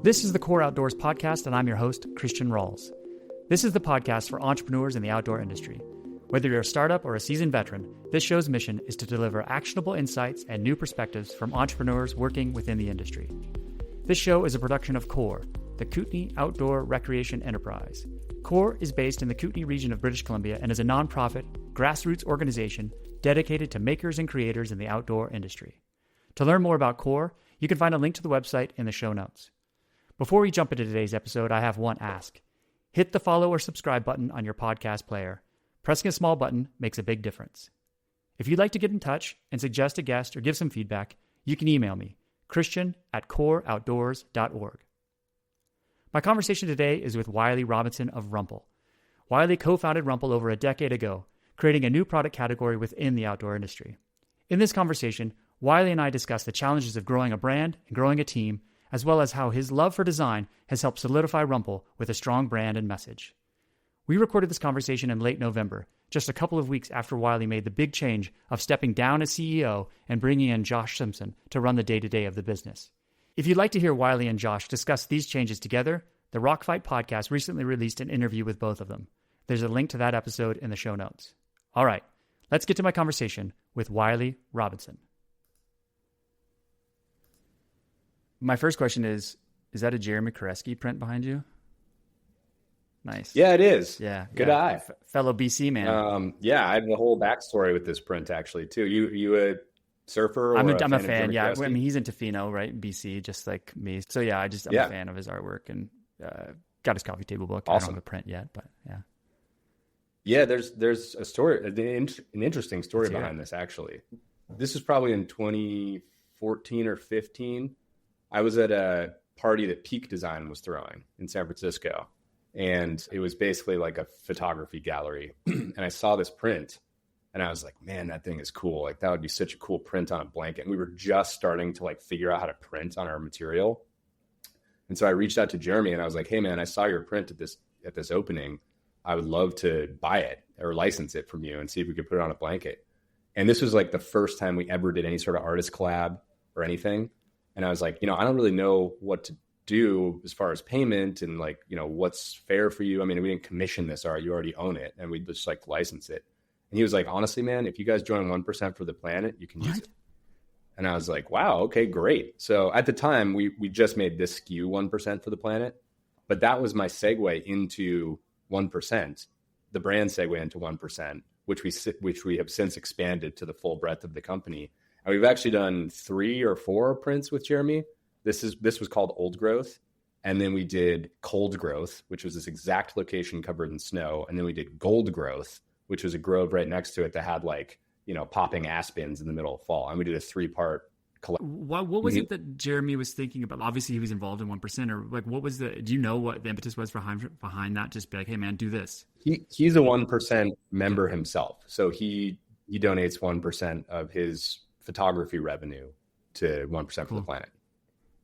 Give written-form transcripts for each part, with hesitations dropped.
This is the Core Outdoors Podcast, and I'm your host, Christian Rawls. This is the podcast for entrepreneurs in the outdoor industry. Whether you're a startup or a seasoned veteran, this show's mission is to deliver actionable insights and new perspectives from entrepreneurs working within the industry. This show is a production of Core, the Kootenay Outdoor Recreation Enterprise. Core is based in the Kootenay region of British Columbia and is a nonprofit, grassroots organization dedicated to makers and creators in the outdoor industry. To learn more about Core, you can find a link to the website in the show notes. Before we jump into today's episode, I have one ask. Hit the follow or subscribe button on your podcast player. Pressing a small button makes a big difference. If you'd like to get in touch and suggest a guest or give some feedback, you can email me, christian@coreoutdoors.org. My conversation today is with Wylie Robinson of Rumpl. Wylie co-founded Rumpl over a decade ago, creating a new product category within the outdoor industry. In this conversation, Wylie and I discuss the challenges of growing a brand and growing a team, as well as how his love for design has helped solidify Rumpl with a strong brand and message. We recorded this conversation in late November, just a couple of weeks after Wylie made the big change of stepping down as CEO and bringing in Josh Simpson to run the day-to-day of the business. If you'd like to hear Wylie and Josh discuss these changes together, the Rockfight podcast recently released an interview with both of them. There's a link to that episode in the show notes. All right, let's get to my conversation with Wylie Robinson. My first question is that a Jeremy Koreski print behind you? Nice. Yeah, it is. Yeah. Good eye. Fellow BC man. Yeah, I have the whole backstory with this print actually too. You a surfer? Or I'm a fan fan. Yeah. Koreski? I mean, he's in Tofino, right? BC, just like me. So yeah, I'm a fan of his artwork and got his coffee table book. Awesome. I don't have a print yet, but yeah. Yeah, there's a story, an interesting story behind this actually. This is probably in 2014 or 15. I was at a party that Peak Design was throwing in San Francisco. And it was basically like a photography gallery. And I saw this print and I was like, man, that thing is cool. Like that would be such a cool print on a blanket. And we were just starting to like figure out how to print on our material. And so I reached out to Jeremy and I was like, hey man, I saw your print at this opening. I would love to buy it or license it from you and see if we could put it on a blanket. And this was like the first time we ever did any sort of artist collab or anything. And I was like, I don't really know what to do as far as payment and like, what's fair for you. I mean, we didn't commission this art, you already own it. And we just like license it. And he was like, honestly, man, if you guys join 1% for the planet, you can use it. And I was like, wow, okay, great. So at the time we just made this SKU 1% for the planet, but that was my segue into 1%, the brand segue into 1%, which we have since expanded to the full breadth of the company. And we've actually done 3 or 4 prints with Jeremy. This was called Old Growth. And then we did Cold Growth, which was this exact location covered in snow. And then we did Gold Growth, which was a grove right next to it that had like, popping aspens in the middle of fall. And we did a 3-part collection. What was it that Jeremy was thinking about? Obviously he was involved in 1%, or like, do you know what the impetus was behind that? Just be like, hey man, do this. He's a 1% member himself. So he donates 1% of his photography revenue to 1% for the planet.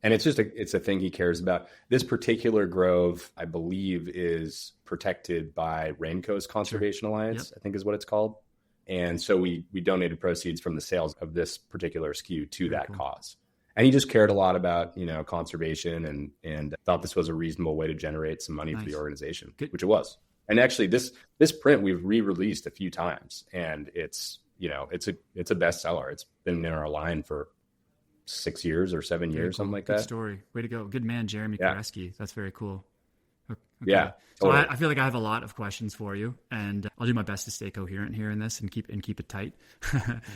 And it's just it's a thing he cares about. This particular grove, I believe, is protected by Raincoast Conservation Alliance, I think is what it's called. And so we donated proceeds from the sales of this particular SKU to that cause. And he just cared a lot about, conservation and thought this was a reasonable way to generate some money for the organization, which it was. And actually this print we've re-released a few times, and it's a bestseller. It's been in our line for 6 years or 7 years, something like that. Good story. Way to go. Good man, Jeremy Koreski. That's very cool. Okay. Yeah. Totally. So I feel like I have a lot of questions for you, and I'll do my best to stay coherent here in this and keep it tight.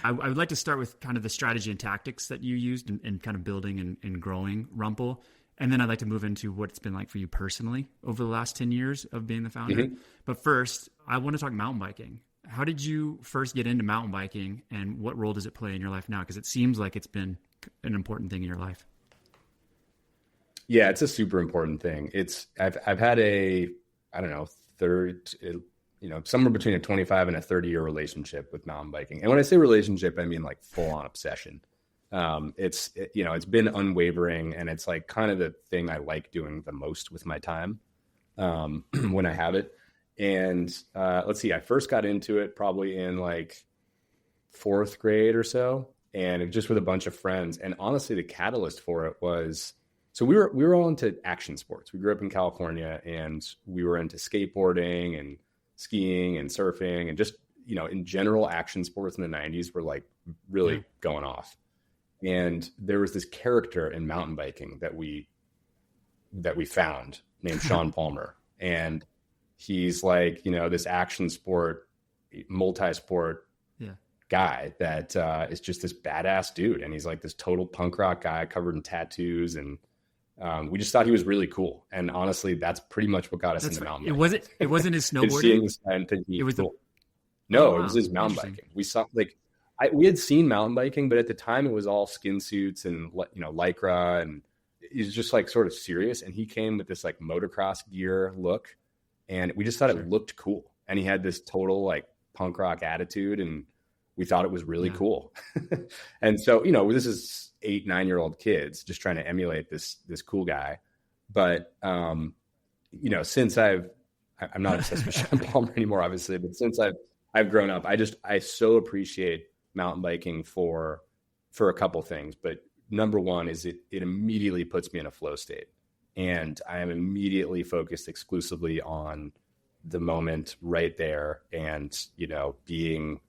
I would like to start with kind of the strategy and tactics that you used in kind of building and growing Rumpl. And then I'd like to move into what it's been like for you personally over the last 10 years of being the founder. Mm-hmm. But first, I want to talk mountain biking. How did you first get into mountain biking, and what role does it play in your life now? Because it seems like it's been an important thing in your life. Yeah, it's a super important thing. I've had somewhere between a 25 and a 30-year relationship with mountain biking. And when I say relationship, I mean like full on obsession. It's been unwavering, and it's like kind of the thing I like doing the most with my time when I have it. And let's see, I first got into it probably in like 4th grade or so, and just with a bunch of friends. And honestly, the catalyst for it was So we were all into action sports. We grew up in California, and we were into skateboarding and skiing and surfing, and just, in general, action sports in the 90s were like really going off. And there was this character in mountain biking that we found named Shawn Palmer. And he's like, this action sport, multi-sport guy that is just this badass dude. And he's like this total punk rock guy covered in tattoos. And we just thought he was really cool. And honestly, that's pretty much what got us into mountain biking. It wasn't his snowboarding? It was cool. No, it was his mountain biking. We saw we had seen mountain biking, but at the time it was all skin suits and, Lycra, and he's just like sort of serious. And he came with this like motocross gear look, and we just thought it looked cool. And he had this total like punk rock attitude, and we thought it was really cool. And so, this is 8-9-year-old kids just trying to emulate this cool guy. But, since I'm not obsessed with Shawn Palmer anymore, obviously, but since I've grown up, I so appreciate mountain biking for a couple things. But number one is it immediately puts me in a flow state, and I am immediately focused exclusively on the moment right there, and, being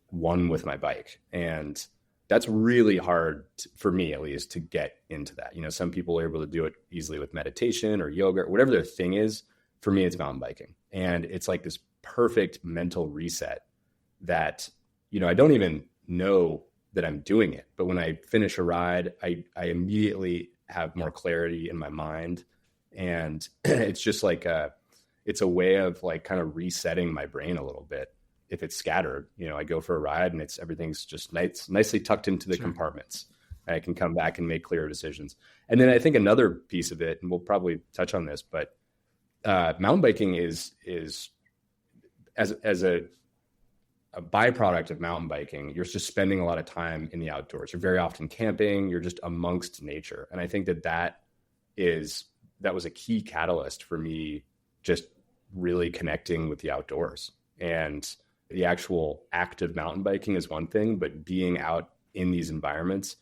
one with my bike. And that's really hard for me, at least, to get into that. Some people are able to do it easily with meditation or yoga or whatever their thing is. For me, it's mountain biking. And it's like this perfect mental reset that, I don't even know that I'm doing it. But when I finish a ride, I immediately have more clarity in my mind. And it's just like it's a way of like kind of resetting my brain a little bit. If it's scattered, I go for a ride and everything's just nicely tucked into the compartments. I can come back and make clearer decisions. And then I think another piece of it, and we'll probably touch on this, but mountain biking is as a byproduct of mountain biking, you're just spending a lot of time in the outdoors. You're very often camping. You're just amongst nature. And I think that was a key catalyst for me, just really connecting with the outdoors. And the actual act of mountain biking is one thing, but being out in these environments,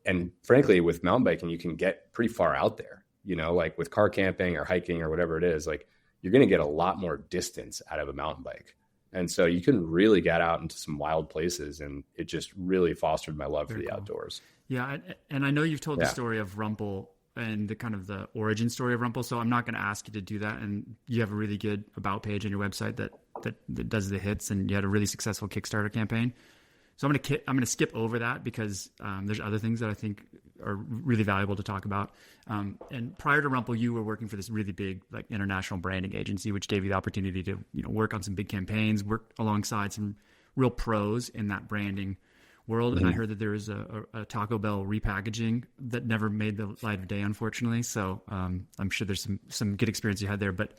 and frankly, with mountain biking, you can get pretty far out there, like with car camping or hiking or whatever it is, like you're going to get a lot more distance out of a mountain bike. And so you can really get out into some wild places, and it just really fostered my love for the outdoors. Yeah. And I know you've told the story of Rumpl and the origin story of Rumpl. So I'm not going to ask you to do that. And you have a really good about page on your website that does the hits, and you had a really successful Kickstarter campaign. So I'm going to skip over that because there's other things that I think are really valuable to talk about. And prior to Rumpl, you were working for this really big like international branding agency, which gave you the opportunity to work on some big campaigns, work alongside some real pros in that branding world. Mm-hmm. And I heard that there was a Taco Bell repackaging that never made the light of day, unfortunately. So I'm sure there's some good experience you had there. But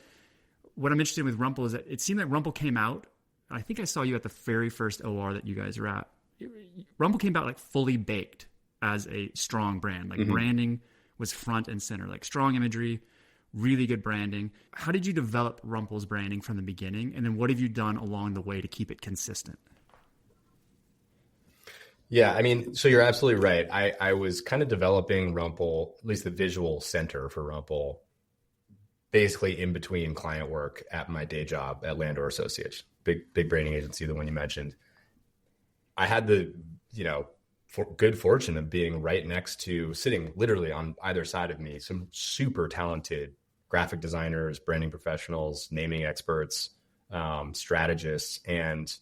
what I'm interested in with Rumpl is that it seemed like Rumpl came out. I think I saw you at the very first OR that you guys were at. Rumpl came out like fully baked as a strong brand. Like branding was front and center, like strong imagery, really good branding. How did you develop Rumpl's branding from the beginning? And then what have you done along the way to keep it consistent? Yeah, I mean, so you're absolutely right. I was kind of developing Rumpl, at least the visual center for Rumpl, basically in between client work at my day job at Landor Associates, big branding agency, the one you mentioned. I had the, good fortune of being right next to, sitting literally on either side of me, some super talented graphic designers, branding professionals, naming experts, strategists, and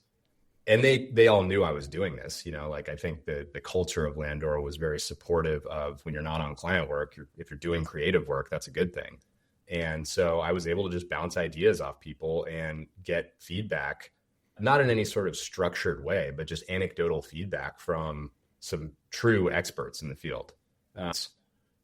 they all knew I was doing this. I think the culture of Landor was very supportive of when you're not on client work, if you're doing creative work, that's a good thing. And so I was able to just bounce ideas off people and get feedback, not in any sort of structured way, but just anecdotal feedback from some true experts in the field.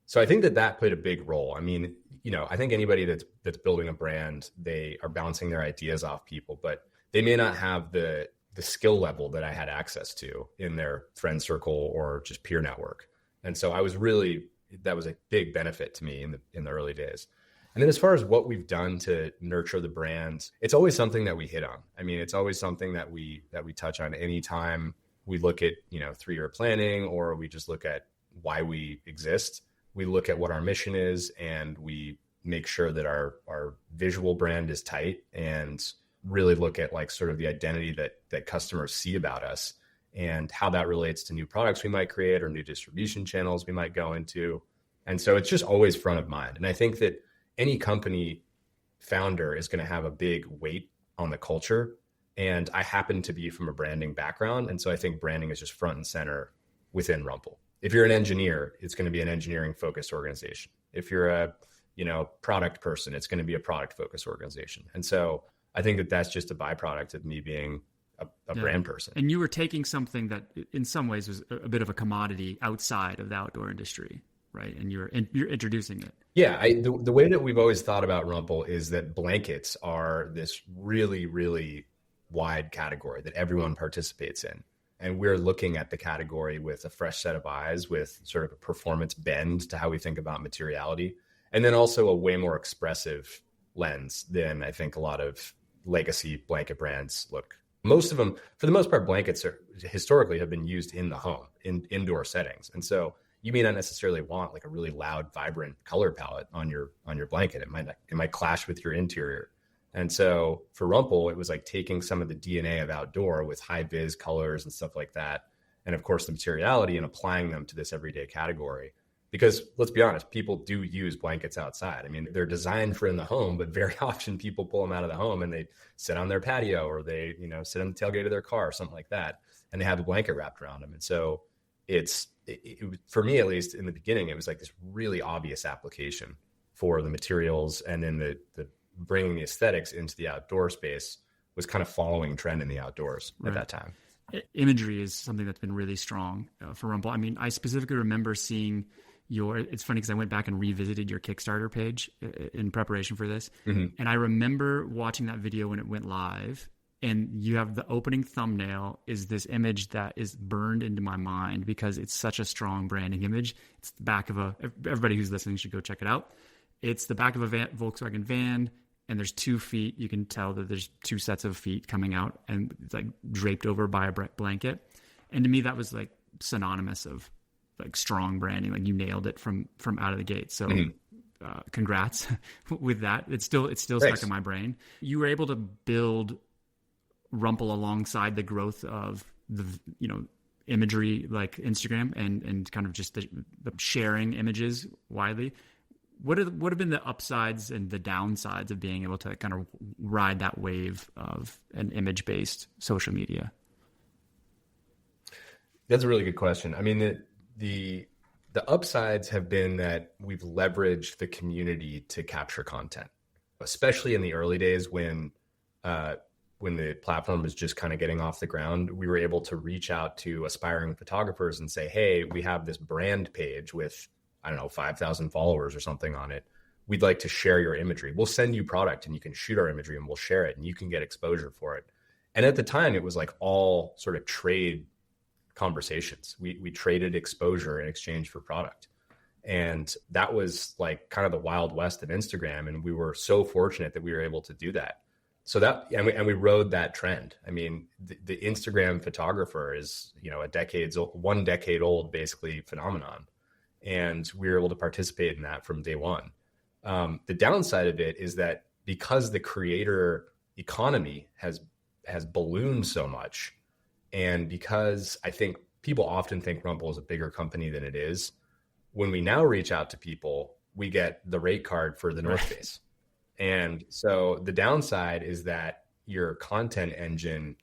So I think that played a big role. I mean, I think anybody that's building a brand, they are bouncing their ideas off people, but they may not have the skill level that I had access to in their friend circle or just peer network. And so that was a big benefit to me in the early days. And then as far as what we've done to nurture the brand, it's always something that we hit on. I mean, it's always something that we touch on anytime we look at, 3-year planning, or we just look at why we exist. we look at what our mission is, and we make sure that our visual brand is tight, and really look at like sort of the identity that customers see about us and how that relates to new products we might create or new distribution channels we might go into. And so it's just always front of mind. And I think that any company founder is going to have a big weight on the culture. And I happen to be from a branding background. And so I think branding is just front and center within Rumpl. If you're an engineer, it's going to be an engineering focused organization. If you're a, product person, it's going to be a product focused organization. And so I think that that's just a byproduct of me being a brand person. And you were taking something that in some ways was a bit of a commodity outside of the outdoor industry, right? And you're introducing it. Yeah. The way that we've always thought about Rumpl is that blankets are this really, really wide category that everyone participates in. And we're looking at the category with a fresh set of eyes, with sort of a performance bend to how we think about materiality. And then also a way more expressive lens than I think a lot of legacy blanket brands look. Most of them, for the most part, blankets historically have been used in the home, in indoor settings. And so you may not necessarily want like a really loud, vibrant color palette on your blanket. It might clash with your interior. And so for Rumpl, it was like taking some of the DNA of outdoor with high vis colors and stuff like that. And of course, the materiality, and applying them to this everyday category. Because let's be honest, people do use blankets outside. I mean, they're designed for in the home, but very often people pull them out of the home and they sit on their patio, or they, sit on the tailgate of their car or something like that. And they have a blanket wrapped around them. And so it for me, at least in the beginning, it was like this really obvious application for the materials, and then the bringing the aesthetics into the outdoor space was kind of following trend in the outdoors at that time. Imagery is something that's been really strong for Rumpl. I mean, I specifically remember seeing it's funny because I went back and revisited your Kickstarter page in preparation for this. Mm-hmm. And I remember watching that video when it went live, and you have the opening thumbnail is this image that is burned into my mind because it's such a strong branding image. It's the back of everybody who's listening should go check it out. It's the back of a Volkswagen van, and there's 2 feet. You can tell that there's 2 sets of feet coming out, and it's like draped over by a blanket. And to me, that was like synonymous of like strong branding. Like you nailed it from out of the gate. So congrats with that. It's still stuck in my brain. You were able to build Rumpl alongside the growth of the, imagery like Instagram and kind of just the sharing images widely. What have been the upsides and the downsides of being able to kind of ride that wave of an image-based social media? That's a really good question. I mean, the upsides have been that we've leveraged the community to capture content, especially in the early days when the platform was just kind of getting off the ground. We were able to reach out to aspiring photographers and say, hey, we have this brand page with, 5,000 followers or something on it. We'd like to share your imagery. We'll send you product and you can shoot our imagery and we'll share it and you can get exposure for it. And at the time, it was like all sort of trade conversations. We traded exposure in exchange for product. And that was like kind of the Wild West of Instagram. And we were so fortunate that we were able to do that. So we rode that trend. I mean, the Instagram photographer is, a 1 decade old, basically phenomenon. And we were able to participate in that from day one. The downside of it is that because the creator economy has ballooned so much, and because I think people often think Rumpl is a bigger company than it is, when we now reach out to people, we get the rate card for the North Face. And so the downside is that your content engine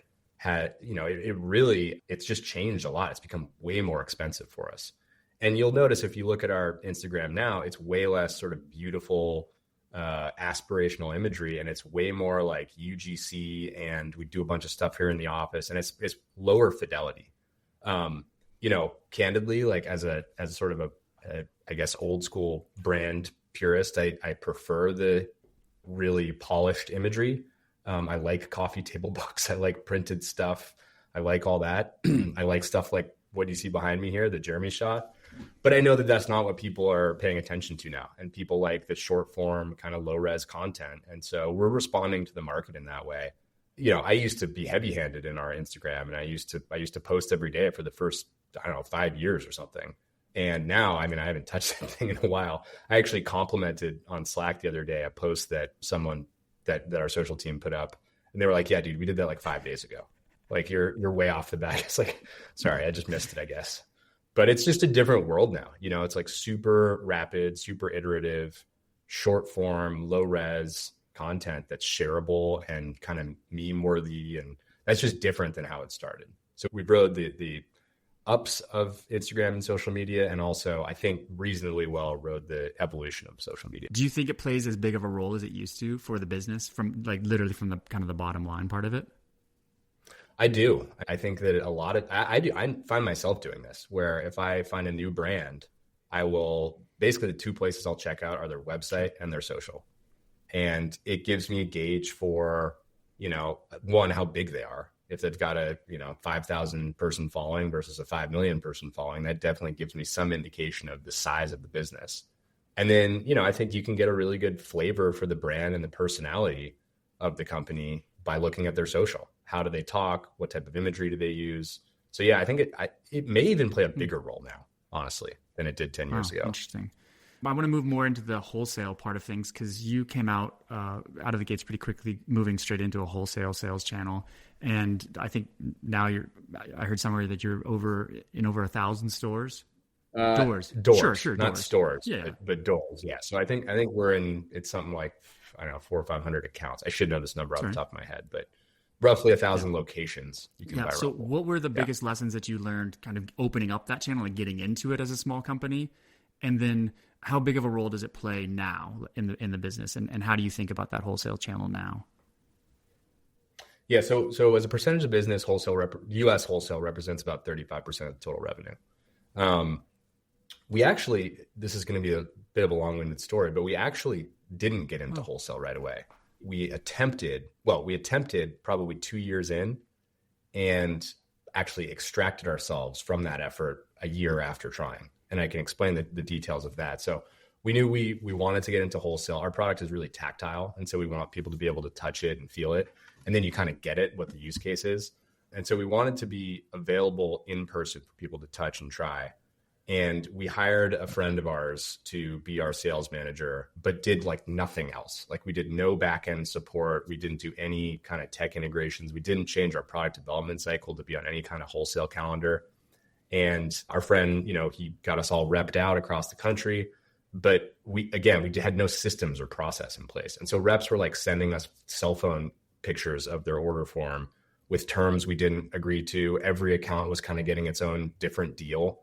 it's just changed a lot. It's become way more expensive for us. And you'll notice if you look at our Instagram now, it's way less sort of beautiful, aspirational imagery. And it's way more like UGC, and we do a bunch of stuff here in the office, and it's lower fidelity. Candidly, like as a sort of I guess, old school brand purist, I prefer the really polished imagery. I like coffee table books. I like printed stuff. I like all that. I like stuff like what you see behind me here, the Jeremy shot. But I know that that's not what people are paying attention to now. And people like the short form, kind of low res content. And so we're responding to the market in that way. I used to be heavy handed in our Instagram, and I used to post every day for the first, 5 years or something. And now, I mean, I haven't touched that thing in a while. I actually complimented on Slack the other day a post that someone that our social team put up, and they were like, "Yeah, dude, we did that like 5 days ago. Like you're way off the bat." It's like, sorry, I just missed it, I guess. But it's just a different world now. You know, it's like super rapid, super iterative, short form, low res content that's shareable and kind of meme worthy, and that's just different than how it started. So we rode the ups of Instagram and social media, and also I think reasonably well rode the evolution of social media. Do you think it plays as big of a role as it used to for the business, from like literally from the kind of the bottom line part of it? I do. I think that a lot of, I do. I find myself doing this where if I find a new brand, I will basically, the two places I'll check out are their website and their social. And it gives me a gauge for, you know, one, how big they are. If they've got a, 5,000 person following versus a 5 million person following, that definitely gives me some indication of the size of the business. And then, I think you can get a really good flavor for the brand and the personality of the company by looking at their social. How do they talk? What type of imagery do they use? So yeah, I think it may even play a bigger role now, honestly, than it did 10 years ago. Interesting. I want to move more into the wholesale part of things, because you came out of the gates pretty quickly, moving straight into a wholesale sales channel. And I think now I heard somewhere that you're over 1,000 stores. Doors. Sure. Not doors. Stores, yeah. but doors. Yeah. So I think we're it's something like, I don't know, 400 or 500 accounts. I should know this number off the top of my head, but roughly 1,000 locations you can buy. So what were the biggest lessons that you learned kind of opening up that channel and getting into it as a small company? And then how big of a role does it play now in the business? And how do you think about that wholesale channel now? Yeah. So as a percentage of business, U.S. wholesale represents about 35% of the total revenue. We actually, this is going to be a bit of a long-winded story, but we actually didn't get into wholesale right away. We attempted probably 2 years in, and actually extracted ourselves from that effort a year after trying. And I can explain the details of that. So we knew we wanted to get into wholesale. Our product is really tactile. And so we want people to be able to touch it and feel it. And then you kind of get it, what the use case is. And so we wanted to be available in person for people to touch and try. And we hired a friend of ours to be our sales manager, but did like nothing else. Like we did no back-end support. We didn't do any kind of tech integrations. We didn't change our product development cycle to be on any kind of wholesale calendar. And our friend, he got us all repped out across the country, but we had no systems or process in place. And so reps were like sending us cell phone pictures of their order form with terms we didn't agree to. Every account was kind of getting its own different deal.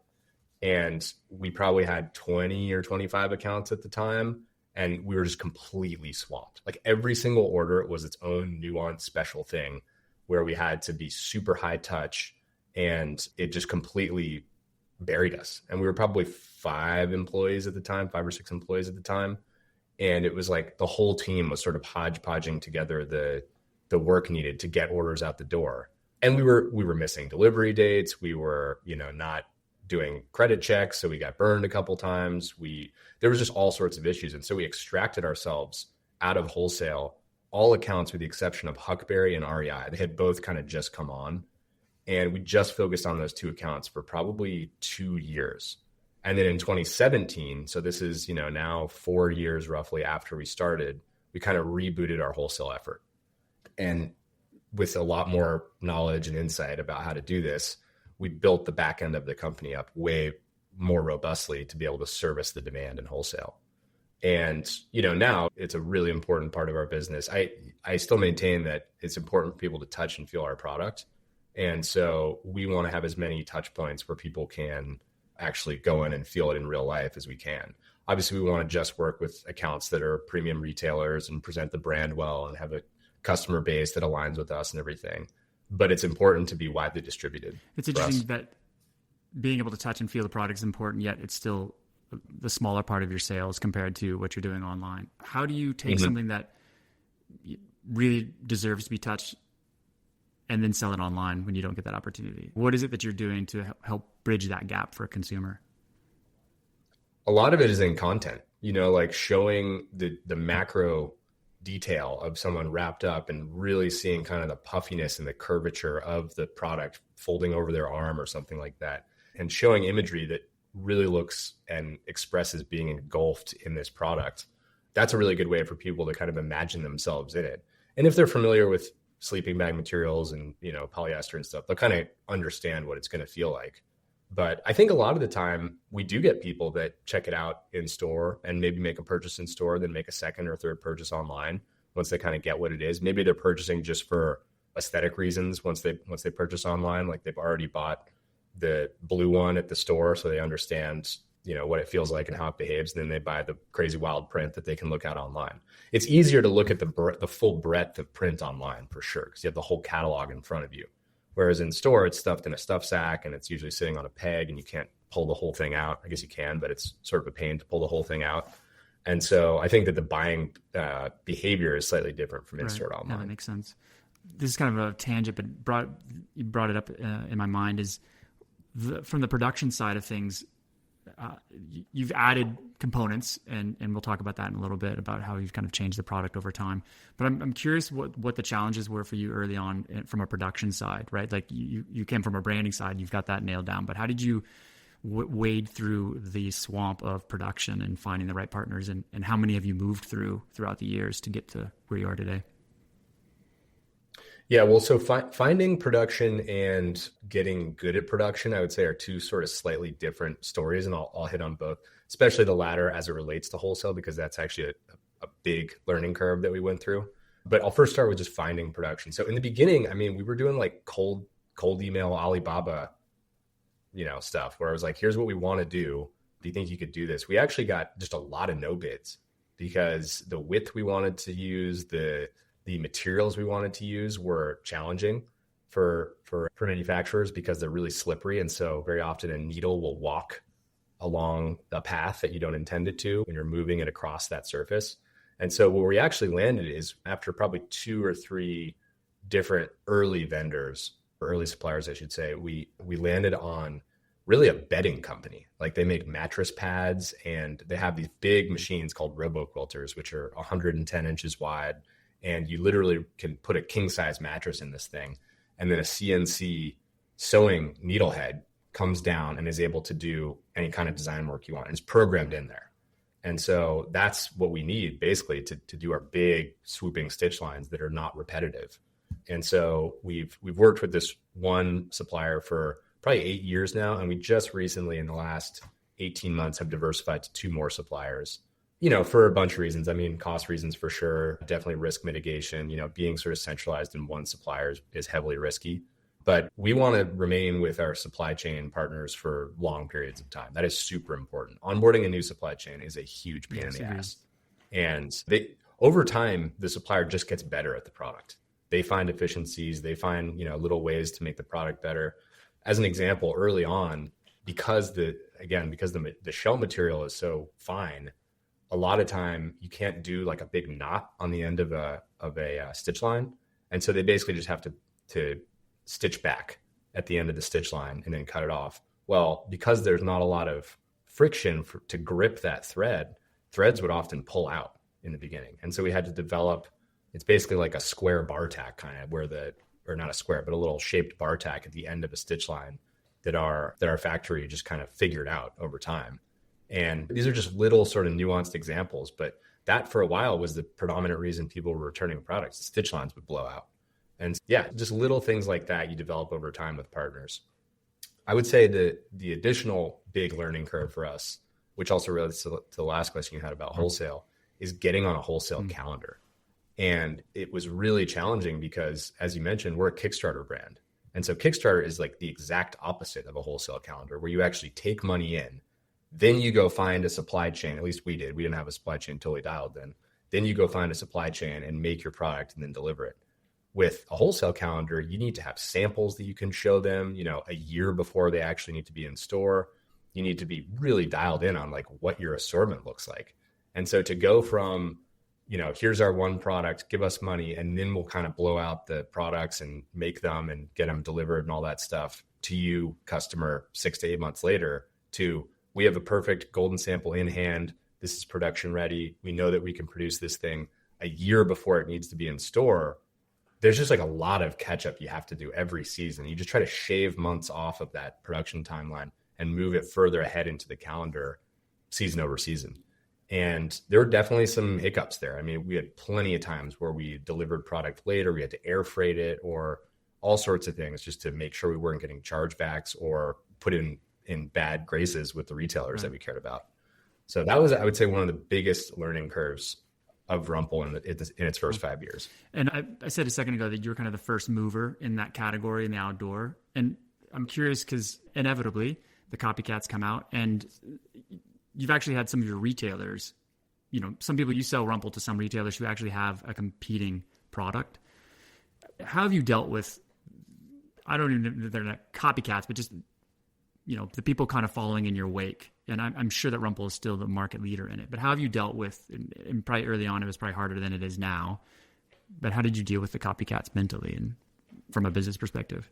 And we probably had 20 or 25 accounts at the time, and we were just completely swamped. Like every single order was its own nuanced special thing where we had to be super high touch, and it just completely buried us. And we were probably 5 or 6 employees at the time. And it was like the whole team was sort of hodgepodging together the work needed to get orders out the door. And we were missing delivery dates. We were, not doing credit checks. So we got burned a couple times. There was just all sorts of issues. And so we extracted ourselves out of wholesale, all accounts with the exception of Huckberry and REI. They had both kind of just come on. And we just focused on those 2 accounts for probably 2 years. And then in 2017, so this is, now 4 years roughly after we started, we kind of rebooted our wholesale effort. And with a lot more knowledge and insight about how to do this, we built the back end of the company up way more robustly to be able to service the demand in wholesale. And, now it's a really important part of our business. I still maintain that it's important for people to touch and feel our product. And so we want to have as many touch points where people can actually go in and feel it in real life as we can. Obviously, we want to just work with accounts that are premium retailers and present the brand well and have a customer base that aligns with us and everything. But it's important to be widely distributed. It's interesting that being able to touch and feel the product is important, yet it's still the smaller part of your sales compared to what you're doing online. How do you take something that really deserves to be touched and then sell it online when you don't get that opportunity? What is it that you're doing to help bridge that gap for a consumer? A lot of it is in content, like showing the macro detail of someone wrapped up and really seeing kind of the puffiness and the curvature of the product folding over their arm or something like that, and showing imagery that really looks and expresses being engulfed in this product, that's a really good way for people to kind of imagine themselves in it. And if they're familiar with sleeping bag materials and, polyester and stuff, they'll kind of understand what it's going to feel like. But I think a lot of the time we do get people that check it out in store and maybe make a purchase in store, then make a second or third purchase online once they kind of get what it is. Maybe they're purchasing just for aesthetic reasons once they purchase online, like they've already bought the blue one at the store, so they understand, what it feels like and how it behaves. And then they buy the crazy wild print that they can look at online. It's easier to look at the full breadth of print online for sure, because you have the whole catalog in front of you. Whereas in store, it's stuffed in a stuff sack and it's usually sitting on a peg and you can't pull the whole thing out. I guess you can, but it's sort of a pain to pull the whole thing out. And so I think that the buying behavior is slightly different from in-store to online. Yeah, that makes sense. This is kind of a tangent, but you brought it up in my mind is from the production side of things, you've added components, and we'll talk about that in a little bit, about how you've kind of changed the product over time. But I'm curious what the challenges were for you early on from a production side, right? Like you came from a branding side, you've got that nailed down, but how did you wade through the swamp of production and finding the right partners, and how many have you moved throughout the years to get to where you are today? Yeah, well, so finding production and getting good at production, I would say, are two sort of slightly different stories, and I'll hit on both, especially the latter as it relates to wholesale, because that's actually a big learning curve that we went through. But I'll first start with just finding production. So in the beginning, we were doing like cold email Alibaba, stuff where I was like, here's what we want to do. Do you think you could do this? We actually got just a lot of no bids because the width we wanted to use, the materials we wanted to use were challenging for manufacturers because they're really slippery. And so very often a needle will walk along a path that you don't intend it to when you're moving it across that surface. And so where we actually landed is after probably 2 or 3 different early vendors, or early suppliers, I should say, we landed on really a bedding company. Like they make mattress pads and they have these big machines called robo quilters, which are 110 inches wide. And you literally can put a king size mattress in this thing. And then a CNC sewing needle head comes down and is able to do any kind of design work you want. It's programmed in there. And so that's what we need basically to do our big swooping stitch lines that are not repetitive. And so we've worked with this one supplier for probably 8 years now. And we just recently in the last 18 months have diversified to 2 more suppliers. For a bunch of reasons. Cost reasons for sure, definitely risk mitigation. Being sort of centralized in one supplier is heavily risky. But we want to remain with our supply chain partners for long periods of time. That is super important. Onboarding a new supply chain is a huge pain in the ass. And over time, the supplier just gets better at the product. They find efficiencies. They find, little ways to make the product better. As an example, early on, because the shell material is so fine, a lot of time you can't do like a big knot on the end of a stitch line. And so they basically just have to stitch back at the end of the stitch line and then cut it off. Well, because there's not a lot of friction to grip that threads would often pull out in the beginning. And so we had to develop, it's basically like a square bar tack kind of or not a square, but a little shaped bar tack at the end of a stitch line that our factory just kind of figured out over time. And these are just little sort of nuanced examples, but that for a while was the predominant reason people were returning products. The stitch lines would blow out. And yeah, just little things like that you develop over time with partners. I would say that the additional big learning curve for us, which also relates to the last question you had about wholesale, is getting on a wholesale calendar. And it was really challenging because, as you mentioned, we're a Kickstarter brand. And so Kickstarter is like the exact opposite of a wholesale calendar where you actually take money in. Then you go find a supply chain. At least we did. We didn't have a supply chain totally dialed then. Then you go find a supply chain and make your product and then deliver it. With a wholesale calendar, you need to have samples that you can show them, a year before they actually need to be in store. You need to be really dialed in on like what your assortment looks like. And so to go from, here's our one product, give us money, and then we'll kind of blow out the products and make them and get them delivered and all that stuff to you, customer, 6 to 8 months later, to we have a perfect golden sample in hand. This is production ready. We know that we can produce this thing a year before it needs to be in store. There's just like a lot of catch up you have to do every season. You just try to shave months off of that production timeline and move it further ahead into the calendar season over season. And there were definitely some hiccups there. I mean, we had plenty of times where we delivered product late, or we had to air freight it, or all sorts of things just to make sure we weren't getting chargebacks or put in bad graces with the retailers that we cared about. So that was, I would say, one of the biggest learning curves of Rumpl in its first 5 years. And I said a second ago that you were kind of the first mover in that category in the outdoor. And I'm curious because inevitably the copycats come out, and you've actually had some of your retailers, some people, you sell Rumpl to some retailers who actually have a competing product. How have you dealt with, I don't even know if they're not copycats, but just, the people kind of following in your wake? And I'm sure that Rumpl is still the market leader in it, but how have you dealt with, and probably early on, it was probably harder than it is now, but how did you deal with the copycats mentally and from a business perspective?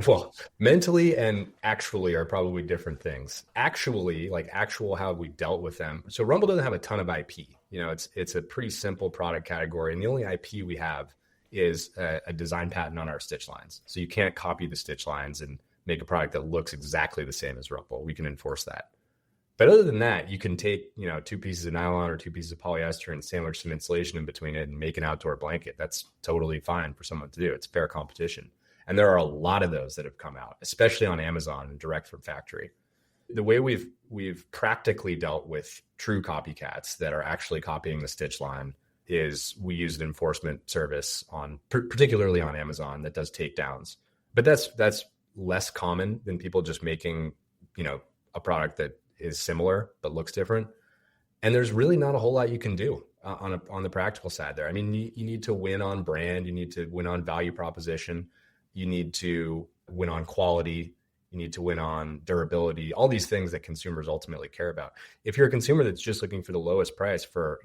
Well, mentally and actually are probably different things. Actually, how we dealt with them. So Rumpl doesn't have a ton of IP. It's a pretty simple product category. And the only IP we have is a design patent on our stitch lines. So you can't copy the stitch lines and make a product that looks exactly the same as Rumpl. We can enforce that. But other than that, you can take, 2 pieces of nylon or 2 pieces of polyester and sandwich some insulation in between it and make an outdoor blanket. That's totally fine for someone to do. It's fair competition. And there are a lot of those that have come out, especially on Amazon and direct from factory. The way we've practically dealt with true copycats that are actually copying the stitch line is we use an enforcement service particularly on Amazon that does takedowns. But that's less common than people just making, a product that is similar but looks different. And there's really not a whole lot you can do on the practical side there. I mean, you need to win on brand, you need to win on value proposition, you need to win on quality, you need to win on durability, all these things that consumers ultimately care about. If you're a consumer that's just looking for the lowest price for,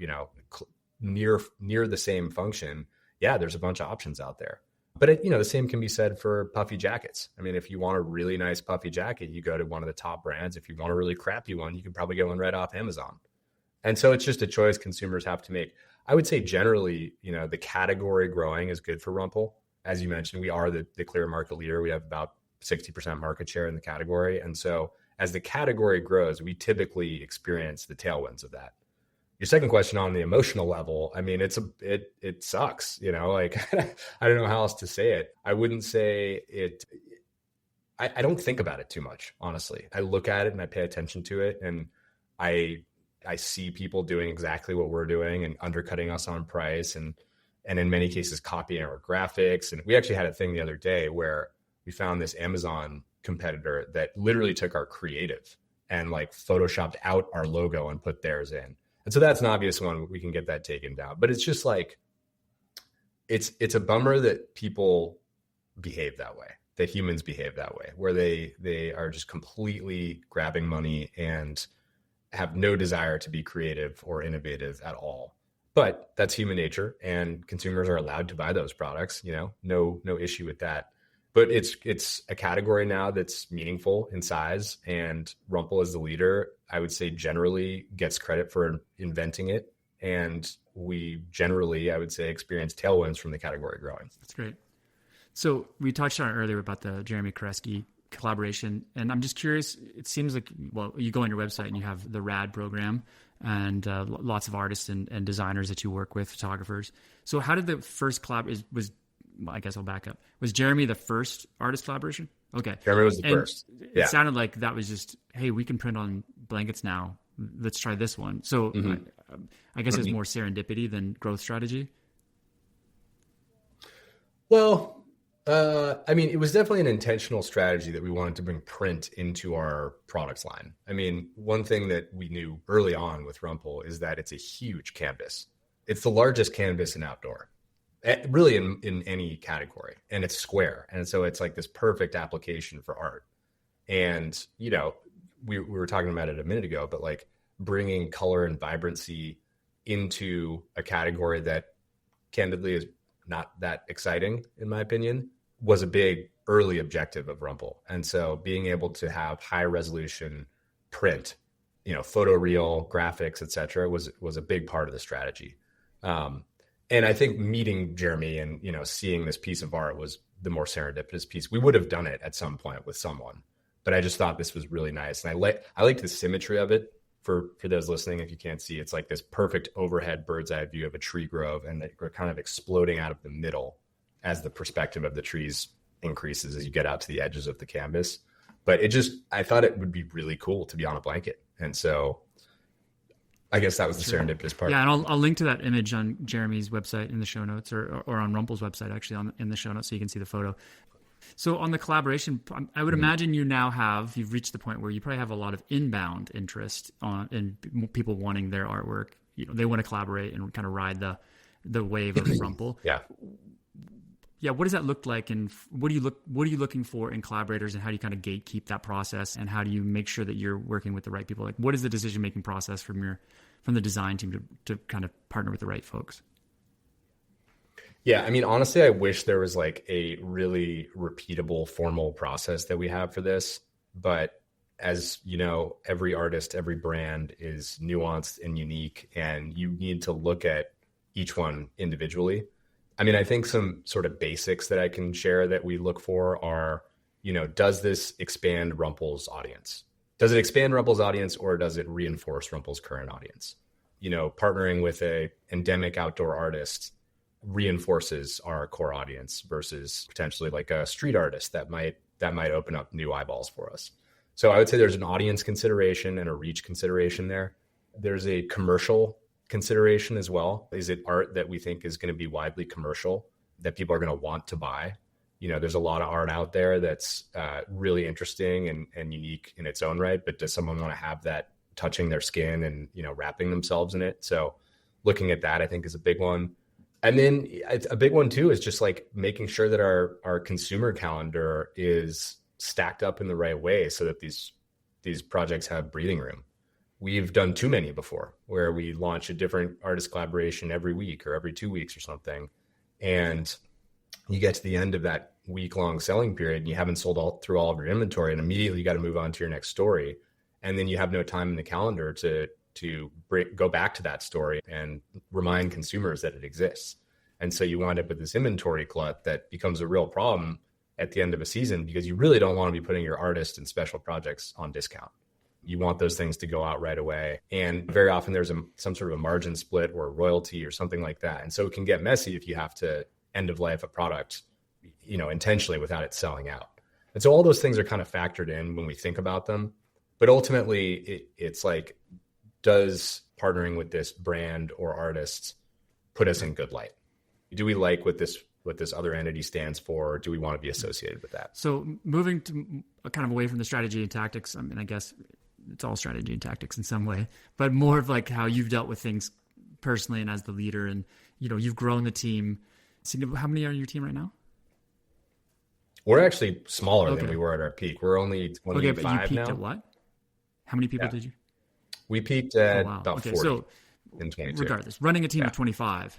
near the same function, yeah, there's a bunch of options out there. But the same can be said for puffy jackets. I mean, if you want a really nice puffy jacket, you go to one of the top brands. If you want a really crappy one, you can probably go and right off Amazon. And so it's just a choice consumers have to make. I would say generally, the category growing is good for Rumpl. As you mentioned, we are the clear market leader. We have about 60% market share in the category. And so as the category grows, we typically experience the tailwinds of that. Your second question on the emotional level, I mean, it sucks, I don't know how else to say it. I wouldn't say it. I don't think about it too much, honestly. I look at it and I pay attention to it, and I see people doing exactly what we're doing and undercutting us on price and in many cases copying our graphics. And we actually had a thing the other day where we found this Amazon competitor that literally took our creative and photoshopped out our logo and put theirs in. And so that's an obvious one. We can get that taken down. But it's just it's a bummer that people behave that way, that humans behave that way, where they are just completely grabbing money and have no desire to be creative or innovative at all. But that's human nature, and consumers are allowed to buy those products, no issue with that. But it's a category now that's meaningful in size, and Rumpl as the leader, I would say generally gets credit for inventing it. And we generally, I would say, experience tailwinds from the category growing. That's great. So we touched on it earlier about the Jeremy Koreski collaboration. And I'm just curious, it seems like, well, you go on your website and you have the RAD program and lots of artists and designers that you work with, photographers. So how did the first collab I guess I'll back up. Was Jeremy the first artist collaboration? Okay. Jeremy was the first. Yeah. It sounded like that was just, hey, we can print on blankets now. Let's try this one. So I guess it's more serendipity than growth strategy. Well, I mean, it was definitely an intentional strategy that we wanted to bring print into our products line. I mean, one thing that we knew early on with Rumpl is that it's a huge canvas. It's the largest canvas in outdoor, really in any category, and it's square. And so it's this perfect application for art. And, we were talking about it a minute ago, but bringing color and vibrancy into a category that candidly is not that exciting, in my opinion, was a big early objective of Rumpl. And so being able to have high resolution print, photoreal graphics, et cetera, was a big part of the strategy. And I think meeting Jeremy and, seeing this piece of art was the more serendipitous piece. We would have done it at some point with someone, but I just thought this was really nice. And I liked the symmetry of it. For those listening, if you can't see, it's like this perfect overhead bird's eye view of a tree grove, and they're kind of exploding out of the middle as the perspective of the trees increases as you get out to the edges of the canvas. But I thought it would be really cool to be on a blanket. And so I guess that was the serendipitous part. Yeah, and I'll link to that image on Jeremy's website in the show notes, or on Rumpl's website, actually, in the show notes, so you can see the photo. So on the collaboration, I would imagine you've reached the point where you probably have a lot of inbound interest in people wanting their artwork. They want to collaborate and kind of ride the wave of Rumpl. Yeah. Yeah. What does that look like? And what are you looking for in collaborators, and how do you kind of gatekeep that process? And how do you make sure that you're working with the right people? Like, what is the decision-making process from the design team to kind of partner with the right folks? Yeah, I mean, honestly, I wish there was like a really repeatable, formal process that we have for this. But as you know, every artist, every brand is nuanced and unique, and you need to look at each one individually. I mean, I think some sort of basics that I can share that we look for are, does this expand Rumpl's audience? Does it expand Rumpl's audience, or does it reinforce Rumpl's current audience? Partnering with a endemic outdoor artist reinforces our core audience versus potentially like a street artist that might open up new eyeballs for us. So I would say there's an audience consideration and a reach consideration there. There's a commercial consideration as well. Is it art that we think is going to be widely commercial, that people are going to want to buy? There's a lot of art out there that's really interesting and unique in its own right, but does someone want to have that touching their skin and, wrapping themselves in it? So looking at that, I think, is a big one. And then a big one too is just like making sure that our consumer calendar is stacked up in the right way so that these projects have breathing room. We've done too many before, where we launch a different artist collaboration every week or every 2 weeks or something. And you get to the end of that week-long selling period and you haven't sold through all of your inventory, and immediately you got to move on to your next story. And then you have no time in the calendar to go back to that story and remind consumers that it exists. And so you wind up with this inventory glut that becomes a real problem at the end of a season, because you really don't want to be putting your artist and special projects on discount. You want those things to go out right away. And very often there's some sort of a margin split or a royalty or something like that. And so it can get messy if you have to end of life a product, intentionally without it selling out. And so all those things are kind of factored in when we think about them. But ultimately it's like, does partnering with this brand or artist put us in good light? Do we like what this other entity stands for? Or do we want to be associated with that? So moving to kind of away from the strategy and tactics, I mean, I guess it's all strategy and tactics in some way, but more of like how you've dealt with things personally and as the leader, and you've grown the team. How many are on your team right now? We're actually smaller than we were at our peak. We're only 25 now. Okay, but you peaked at what? How many people did you? We peaked at about 40 so in 22. Regardless, running a team of 25,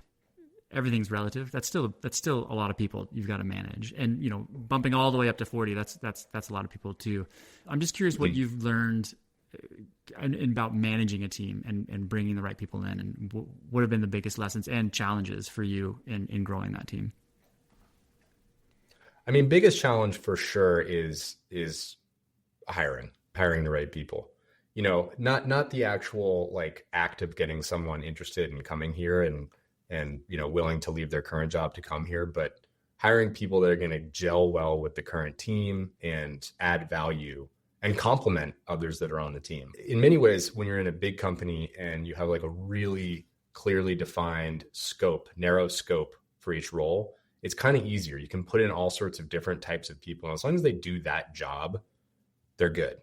everything's relative. That's still a lot of people you've got to manage, and bumping all the way up to 40. That's a lot of people too. I'm just curious what you've learned about managing a team and bringing the right people in, and what have been the biggest lessons and challenges for you in growing that team. I mean, biggest challenge for sure is hiring the right people. Not the actual like act of getting someone interested in coming here and willing to leave their current job to come here, but hiring people that are going to gel well with the current team and add value and complement others that are on the team. In many ways, when you're in a big company and you have like a really clearly defined narrow scope for each role, it's kind of easier. You can put in all sorts of different types of people. And as long as they do that job, they're good.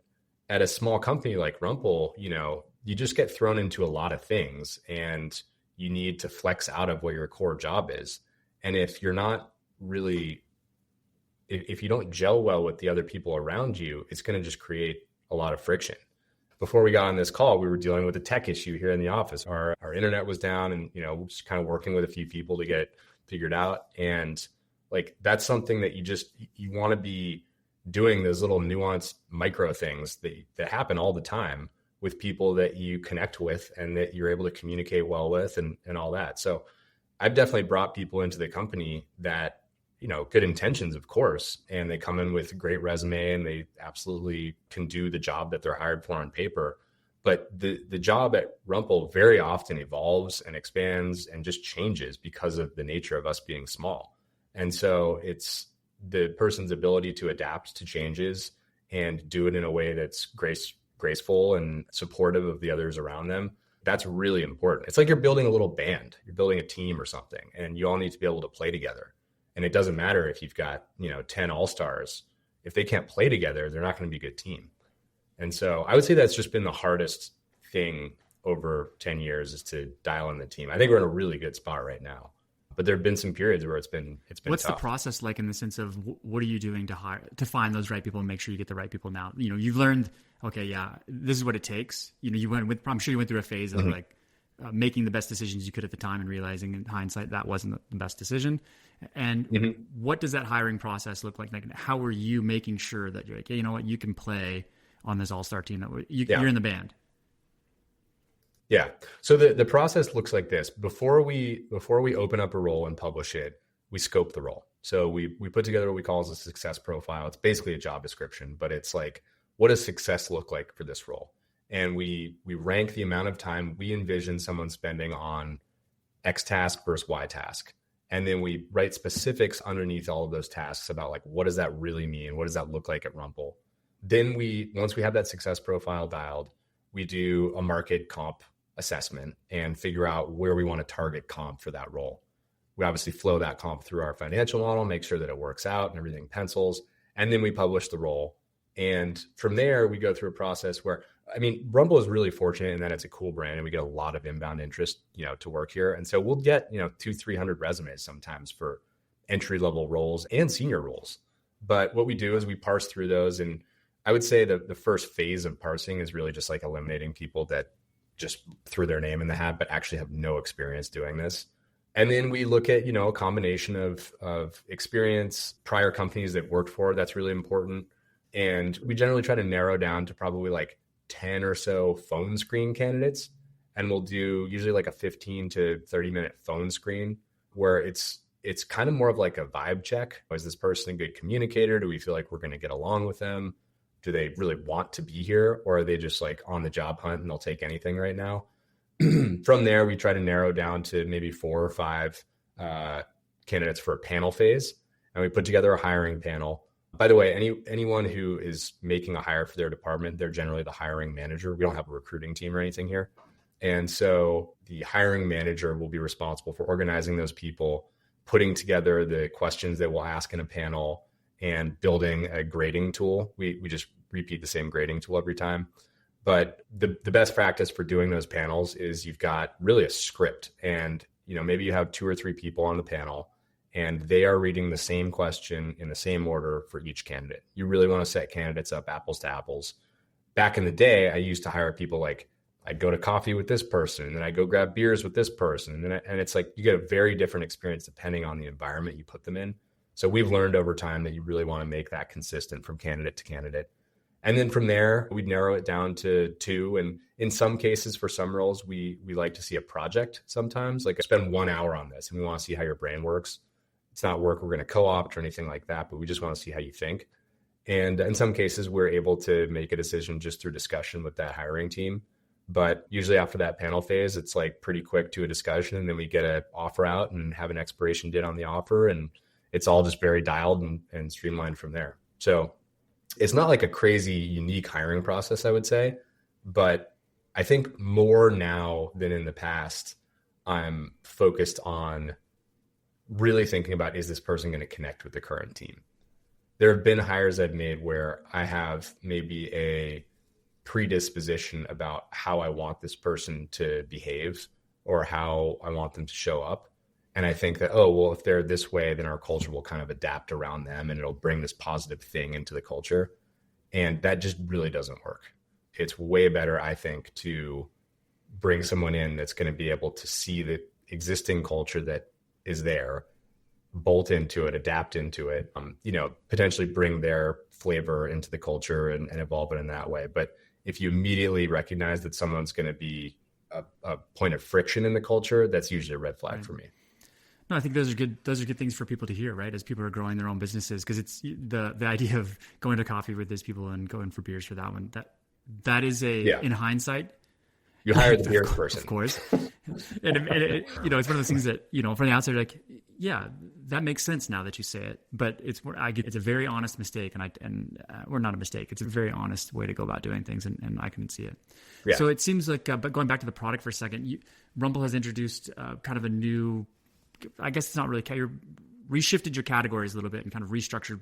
At a small company like Rumpl, you just get thrown into a lot of things and you need to flex out of what your core job is. And if you're not really, if you don't gel well with the other people around you, it's going to just create a lot of friction. Before we got on this call, we were dealing with a tech issue here in the office. Our internet was down, and just kind of working with a few people to get it figured out. And like, that's something that you want to be doing, those little nuanced micro things that happen all the time with people that you connect with and that you're able to communicate well with and all that. So I've definitely brought people into the company that, good intentions, of course, and they come in with a great resume and they absolutely can do the job that they're hired for on paper. But the job at Rumpl very often evolves and expands and just changes because of the nature of us being small. And so it's the person's ability to adapt to changes and do it in a way that's graceful and supportive of the others around them. That's really important. It's like you're building a little band, you're building a team or something, and you all need to be able to play together. And it doesn't matter if you've got, 10 all-stars. If they can't play together, they're not going to be a good team. And so I would say that's just been the hardest thing over 10 years is to dial in the team. I think we're in a really good spot right now, but there have been some periods where it's been What's tough. The process like in the sense of what are you doing to find those right people and make sure you get the right people now? You've learned, okay, yeah, this is what it takes. I'm sure you went through a phase of making the best decisions you could at the time and realizing in hindsight that wasn't the best decision. And what does that hiring process look like? Like, how are you making sure that you're like, hey, you know what, you can play on this all-star team that you're in the band? Yeah. So the process looks like this. Before we open up a role and publish it, we scope the role. So we put together what we call as a success profile. It's basically a job description, but it's like, what does success look like for this role? And we rank the amount of time we envision someone spending on X task versus Y task. And then we write specifics underneath all of those tasks about like, what does that really mean? What does that look like at Rumpl? Then once we have that success profile dialed, we do a market comp assessment and figure out where we want to target comp for that role. We obviously flow that comp through our financial model, make sure that it works out and everything pencils. And then we publish the role. And from there, we go through a process where, Rumpl is really fortunate in that it's a cool brand and we get a lot of inbound interest, to work here. And so we'll get, 200-300 resumes sometimes for entry-level roles and senior roles. But what we do is we parse through those. And I would say that the first phase of parsing is really just like eliminating people that just threw their name in the hat, but actually have no experience doing this. And then we look at, a combination of experience, prior companies that worked for, that's really important. And we generally try to narrow down to probably like 10 or so phone screen candidates. And we'll do usually like a 15 to 30 minute phone screen where it's kind of more of like a vibe check. Is this person a good communicator? Do we feel like we're going to get along with them? Do they really want to be here? Or are they just like on the job hunt and they'll take anything right now? From there, we try to narrow down to maybe 4 or 5 candidates for a panel phase. And we put together a hiring panel. By the way, anyone who is making a hire for their department, they're generally the hiring manager. We don't have a recruiting team or anything here. And so the hiring manager will be responsible for organizing those people, putting together the questions that we'll ask in a panel, and building a grading tool. We just repeat the same grading tool every time. But the best practice for doing those panels is you've got really a script. And maybe you have 2 or 3 people on the panel, and they are reading the same question in the same order for each candidate. You really want to set candidates up apples to apples. Back in the day, I used to hire people like I'd go to coffee with this person, and then I'd go grab beers with this person. And it's like you get a very different experience depending on the environment you put them in. So we've learned over time that you really want to make that consistent from candidate to candidate. And then from there, we'd narrow it down to 2. And in some cases, for some roles, we like to see a project sometimes. Like I spend 1 hour on this and we want to see how your brain works. It's not work we're going to co-opt or anything like that, but we just want to see how you think. And in some cases, we're able to make a decision just through discussion with that hiring team. But usually after that panel phase, it's like pretty quick to a discussion. And then we get an offer out and have an expiration date on the offer. And it's all just very dialed and streamlined from there. So it's not like a crazy unique hiring process, I would say. But I think more now than in the past, I'm focused on really thinking about, is this person going to connect with the current team? There have been hires I've made where I have maybe a predisposition about how I want this person to behave or how I want them to show up. And I think that, if they're this way, then our culture will kind of adapt around them and it'll bring this positive thing into the culture. And that just really doesn't work. It's way better, I think, to bring someone in that's going to be able to see the existing culture that is there, bolt into it, adapt into it, potentially bring their flavor into the culture and evolve it in that way. But if you immediately recognize that someone's going to be a point of friction in the culture, that's usually a red flag for me. No, I think those are good. Those are good things for people to hear, right? As people are growing their own businesses, because it's the idea of going to coffee with these people and going for beers for that one. That is in hindsight, you hire the beer person, of course. and it, it's one of those things that from the outside, like, yeah, that makes sense now that you say it. But it's a very honest mistake, or not a mistake. It's a very honest way to go about doing things, and I can see it. Yeah. So it seems like, but going back to the product for a second, Rumpl has introduced kind of a new. I guess it's not really. You reshifted your categories a little bit and kind of restructured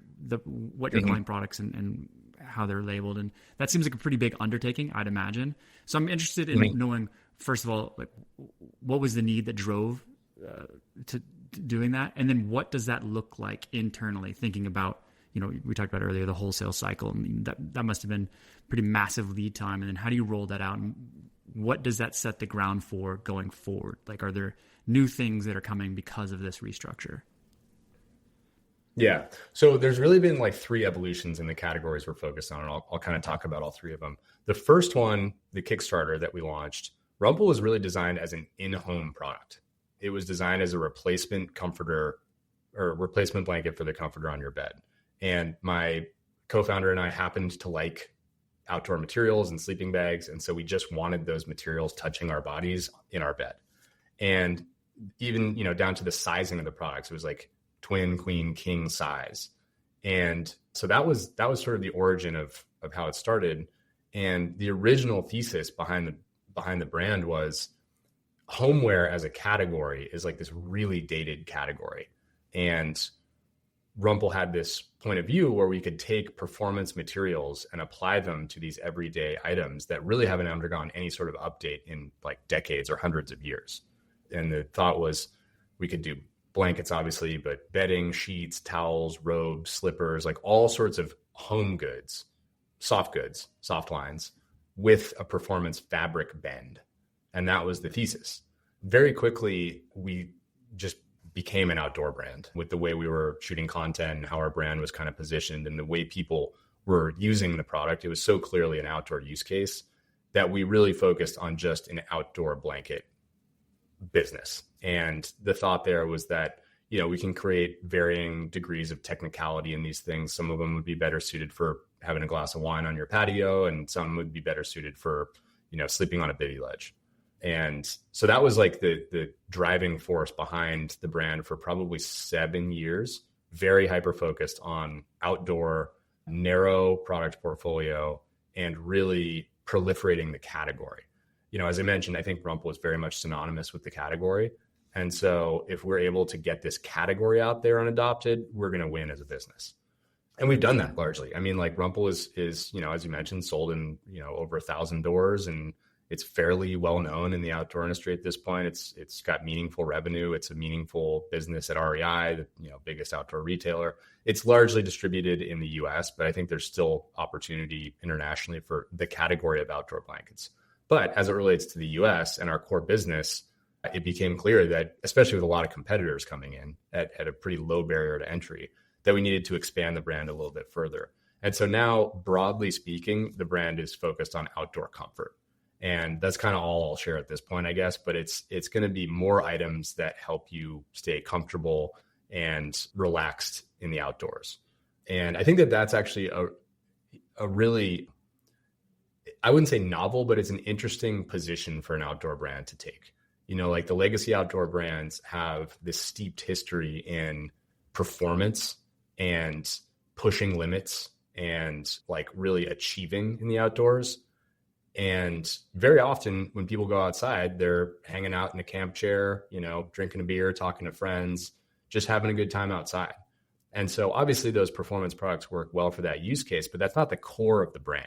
what you're calling products and how they're labeled, and that seems like a pretty big undertaking, I'd imagine. So I'm interested in knowing, first of all, like, what was the need that drove to doing that, and then what does that look like internally? Thinking about, we talked about earlier the wholesale cycle. I mean, that must have been pretty massive lead time, and then how do you roll that out, and what does that set the ground for going forward? Like, are there new things that are coming because of this restructure? Yeah. So there's really been like 3 evolutions in the categories we're focused on, and I'll kind of talk about all 3 of them. The first one, the Kickstarter that we launched, Rumpl was really designed as an in-home product. It was designed as a replacement comforter or replacement blanket for the comforter on your bed. And my co-founder and I happened to like outdoor materials and sleeping bags. And so we just wanted those materials touching our bodies in our bed. And even, down to the sizing of the products, it was like twin, queen, king size. And so that was sort of the origin of how it started. And the original thesis behind the brand was homeware as a category is like this really dated category. And Rumpl had this point of view where we could take performance materials and apply them to these everyday items that really haven't undergone any sort of update in like decades or hundreds of years. And the thought was we could do blankets, obviously, but bedding, sheets, towels, robes, slippers, like all sorts of home goods, soft lines with a performance fabric bend. And that was the thesis. Very quickly, we just became an outdoor brand with the way we were shooting content and how our brand was kind of positioned and the way people were using the product. It was so clearly an outdoor use case that we really focused on just an outdoor blanket business. And the thought there was that, we can create varying degrees of technicality in these things. Some of them would be better suited for having a glass of wine on your patio, and some would be better suited for, sleeping on a bivy ledge. And so that was like the driving force behind the brand for probably 7 years, very hyper-focused on outdoor, narrow product portfolio, and really proliferating the category. As I mentioned, I think Rumpl is very much synonymous with the category. And so if we're able to get this category out there and adopted, we're going to win as a business. And we've done that largely. I mean, like Rumpl is, as you mentioned, sold in, over 1,000 doors, and it's fairly well known in the outdoor industry at this point. It's got meaningful revenue. It's a meaningful business at REI, the biggest outdoor retailer. It's largely distributed in the US, but I think there's still opportunity internationally for the category of outdoor blankets. But as it relates to the US and our core business, it became clear that, especially with a lot of competitors coming in at a pretty low barrier to entry, that we needed to expand the brand a little bit further. And so now, broadly speaking, the brand is focused on outdoor comfort. And that's kind of all I'll share at this point, I guess. But it's going to be more items that help you stay comfortable and relaxed in the outdoors. And I think that that's actually a really, I wouldn't say novel, but it's an interesting position for an outdoor brand to take. Like the legacy outdoor brands have this steeped history in performance and pushing limits and like really achieving in the outdoors. And very often when people go outside, they're hanging out in a camp chair, drinking a beer, talking to friends, just having a good time outside. And so obviously those performance products work well for that use case, but that's not the core of the brand.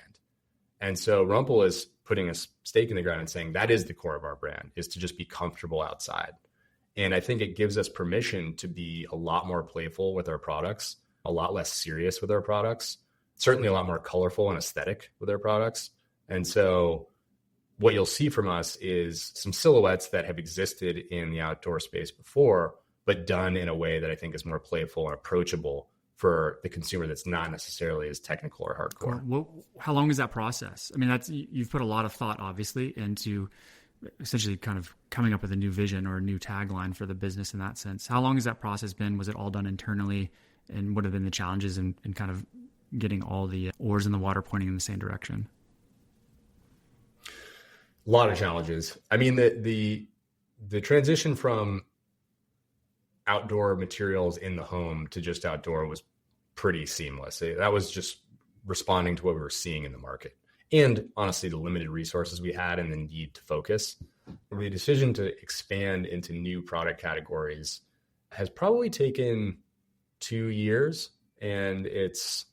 And so Rumpl is putting a stake in the ground and saying that is the core of our brand, is to just be comfortable outside. And I think it gives us permission to be a lot more playful with our products, a lot less serious with our products, certainly a lot more colorful and aesthetic with our products. And so what you'll see from us is some silhouettes that have existed in the outdoor space before, but done in a way that I think is more playful and approachable for the consumer that's not necessarily as technical or hardcore. How long is that process? I mean, you've put a lot of thought, obviously, into essentially kind of coming up with a new vision or a new tagline for the business in that sense. How long has that process been? Was it all done internally? And what have been the challenges in kind of getting all the oars in the water pointing in the same direction? A lot of challenges. I mean, the transition from outdoor materials in the home to just outdoor was pretty seamless. That was just responding to what we were seeing in the market. And honestly, the limited resources we had and the need to focus. The decision to expand into new product categories has probably taken 2 years. And it's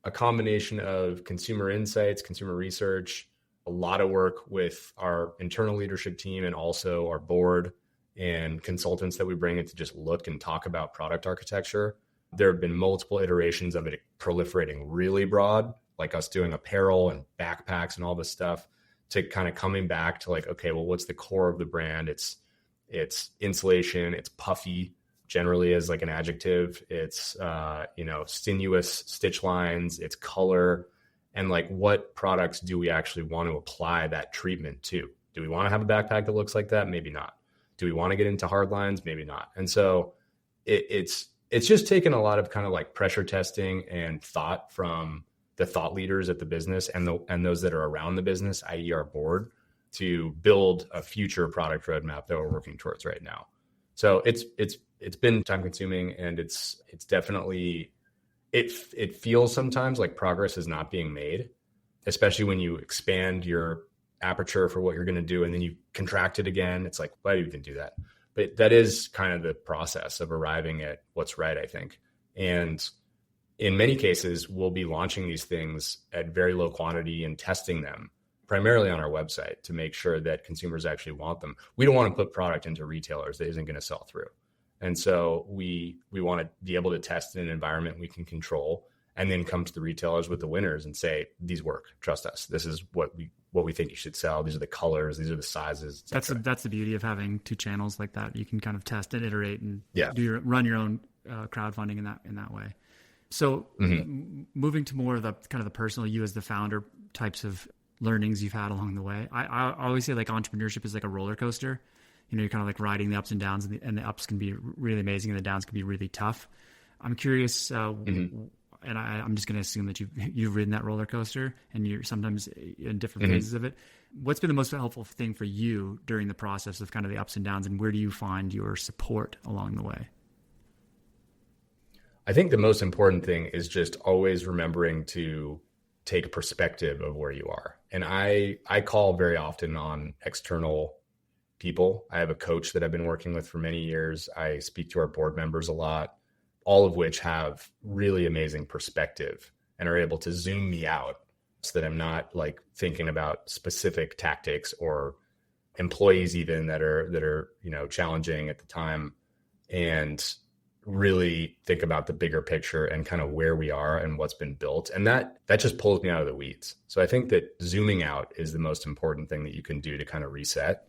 a combination of consumer insights, consumer research, a lot of work with our internal leadership team and also our board and consultants that we bring in to just look and talk about product architecture. There have been multiple iterations of it proliferating really broad, like us doing apparel and backpacks and all this stuff, to kind of coming back to like, okay, well, what's the core of the brand? It's insulation, it's puffy generally as like an adjective. It's, sinuous stitch lines, it's color, and like what products do we actually want to apply that treatment to? Do we want to have a backpack that looks like that? Maybe not. Do we want to get into hard lines? Maybe not. And so it's just taken a lot of kind of like pressure testing and thought from the thought leaders at the business and those that are around the business, i.e. our board, to build a future product roadmap that we're working towards right now. So it's been time consuming, and it's definitely, it feels sometimes like progress is not being made, especially when you expand your aperture for what you're going to do and then you contract it again. It's like, why do you even do that? But that is kind of the process of arriving at what's right, I think. And in many cases, we'll be launching these things at very low quantity and testing them primarily on our website to make sure that consumers actually want them. We don't want to put product into retailers that isn't going to sell through. And so we want to be able to test in an environment we can control and then come to the retailers with the winners and say, these work, trust us. This is what we think you should sell. These are the colors. These are the sizes. That's the beauty of having two channels like that. You can kind of test and iterate and run your own crowdfunding in that way. So moving to more of the kind of the personal, you as the founder types of learnings you've had along the way. I always say like entrepreneurship is like a roller coaster. You know, you're kind of like riding the ups and downs, and the ups can be really amazing and the downs can be really tough. I'm curious, and I'm just going to assume that you've ridden that roller coaster and you're sometimes in different phases of it. What's been the most helpful thing for you during the process of kind of the ups and downs, and where do you find your support along the way? I think the most important thing is just always remembering to take perspective of where you are. And I call very often on external people. I have a coach that I've been working with for many years. I speak to our board members a lot, all of which have really amazing perspective and are able to zoom me out so that I'm not like thinking about specific tactics or employees even that are, challenging at the time, and really think about the bigger picture and kind of where we are and what's been built. And that just pulls me out of the weeds. So I think that zooming out is the most important thing that you can do to kind of reset.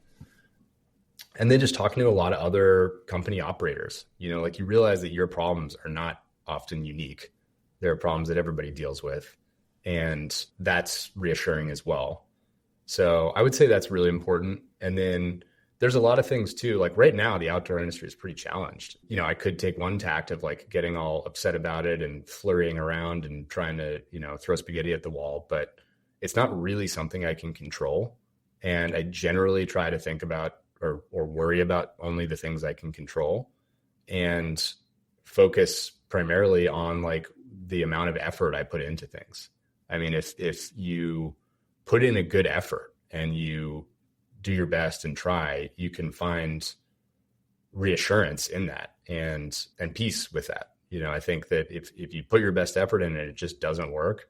And then just talking to a lot of other company operators, like you realize that your problems are not often unique. There are problems that everybody deals with, and that's reassuring as well. So I would say that's really important. And then there's a lot of things too, like right now, the outdoor industry is pretty challenged. I could take one tact of like getting all upset about it and flurrying around and trying to, throw spaghetti at the wall, but it's not really something I can control. And I generally try to think about or worry about only the things I can control and focus primarily on like the amount of effort I put into things. I mean, if you put in a good effort and you do your best and try, you can find reassurance in that and peace with that. I think that if you put your best effort in and it just doesn't work,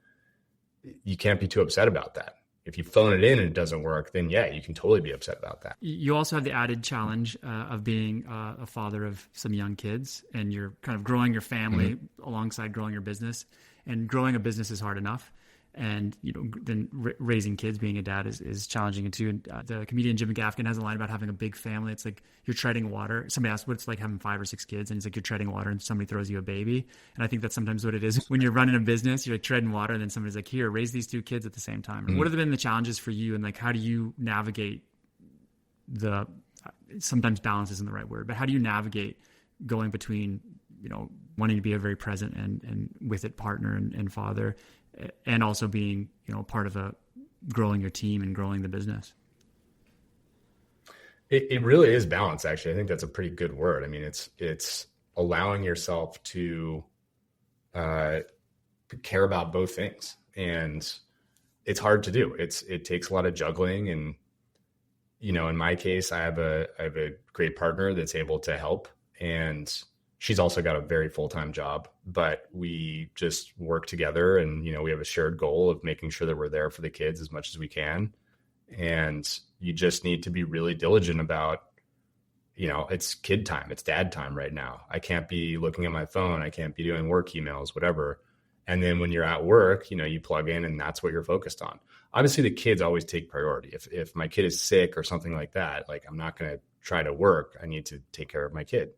you can't be too upset about that. If you phone it in and it doesn't work, then you can totally be upset about that. You also have the added challenge of being a father of some young kids, and you're kind of growing your family alongside growing your business. And growing a business is hard enough. And, then raising kids, being a dad is challenging too. And the comedian Jim Gaffigan has a line about having a big family. It's like you're treading water. Somebody asked what it's like having 5 or 6 kids, and it's like you're treading water and somebody throws you a baby. And I think that's sometimes what it is when you're running a business. You're like treading water, and then somebody's like, here, raise these 2 kids at the same time. What have been the challenges for you, and like how do you navigate sometimes balance isn't the right word, but how do you navigate going between, wanting to be a very present and with it partner and father, and also being, part of growing your team and growing the business? It really is balance, actually. I think that's a pretty good word. I mean, it's allowing yourself to care about both things. And it's hard to do. It takes a lot of juggling. And, in my case, I have a great partner that's able to help. And she's also got a very full-time job, but we just work together, and, we have a shared goal of making sure that we're there for the kids as much as we can. And you just need to be really diligent about, it's kid time, it's dad time right now. I can't be looking at my phone. I can't be doing work emails, whatever. And then when you're at work, you plug in and that's what you're focused on. Obviously the kids always take priority. If my kid is sick or something like that, like, I'm not going to try to work. I need to take care of my kid.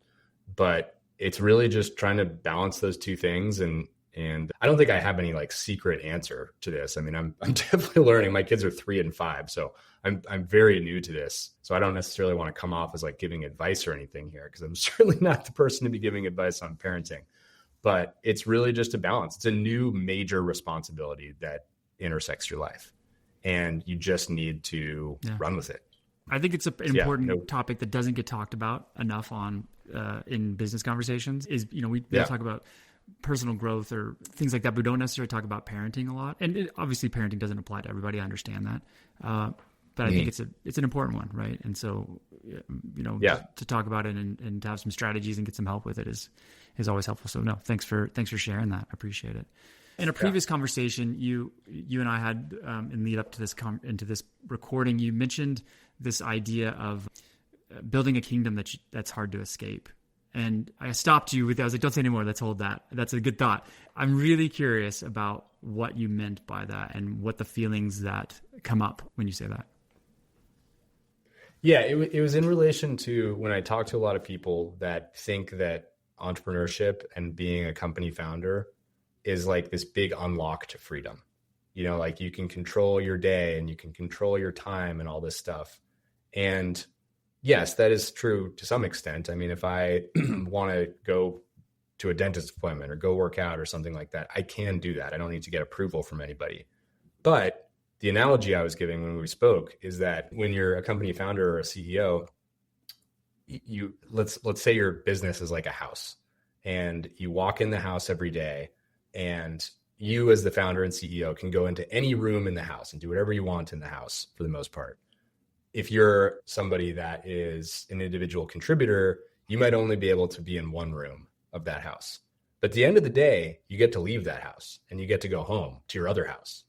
But it's really just trying to balance those two things. And I don't think I have any secret answer to this. I mean, I'm definitely learning. My kids are 3 and 5, so I'm very new to this. So I don't necessarily want to come off as giving advice or anything here, because I'm certainly not the person to be giving advice on parenting. But it's really just a balance. It's a new major responsibility that intersects your life, and you just need to run with it. I think it's an important topic that doesn't get talked about enough in business conversations. Is we talk about personal growth or things like that, but we don't necessarily talk about parenting a lot. And obviously parenting doesn't apply to everybody. I understand that. But I think it's an important one. Right. And so, to talk about it and to have some strategies and get some help with it is always helpful. So no, thanks for sharing that. I appreciate it. In a previous conversation, you and I had, in lead up to this, into this recording, you mentioned this idea of building a kingdom that's hard to escape. And I stopped you with that. I was like, don't say anymore. Let's hold that. That's a good thought. I'm really curious about what you meant by that and what the feelings that come up when you say that. Yeah, it was in relation to when I talk to a lot of people that think that entrepreneurship and being a company founder is this big unlock to freedom. You can control your day and you can control your time and all this stuff. And yes, that is true to some extent. I mean, if I want to go to a dentist appointment or go work out or something like that, I can do that. I don't need to get approval from anybody. But the analogy I was giving when we spoke is that when you're a company founder or a CEO, let's say your business is like a house, and you walk in the house every day, and you as the founder and CEO can go into any room in the house and do whatever you want in the house for the most part. If you're somebody that is an individual contributor, you might only be able to be in one room of that house. But at the end of the day, you get to leave that house and you get to go home to your other house.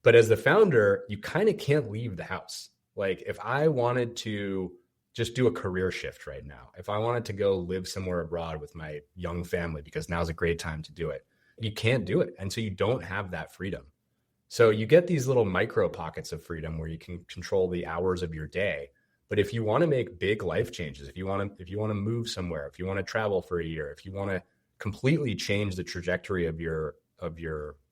But as the founder, you kind of can't leave the house. If I wanted to just do a career shift right now, if I wanted to go live somewhere abroad with my young family, because now's a great time to do it, you can't do it. And so you don't have that freedom. So you get these little micro pockets of freedom where you can control the hours of your day. But if you want to make big life changes, if you want to move somewhere, if you want to travel for a year, if you want to completely change the trajectory of your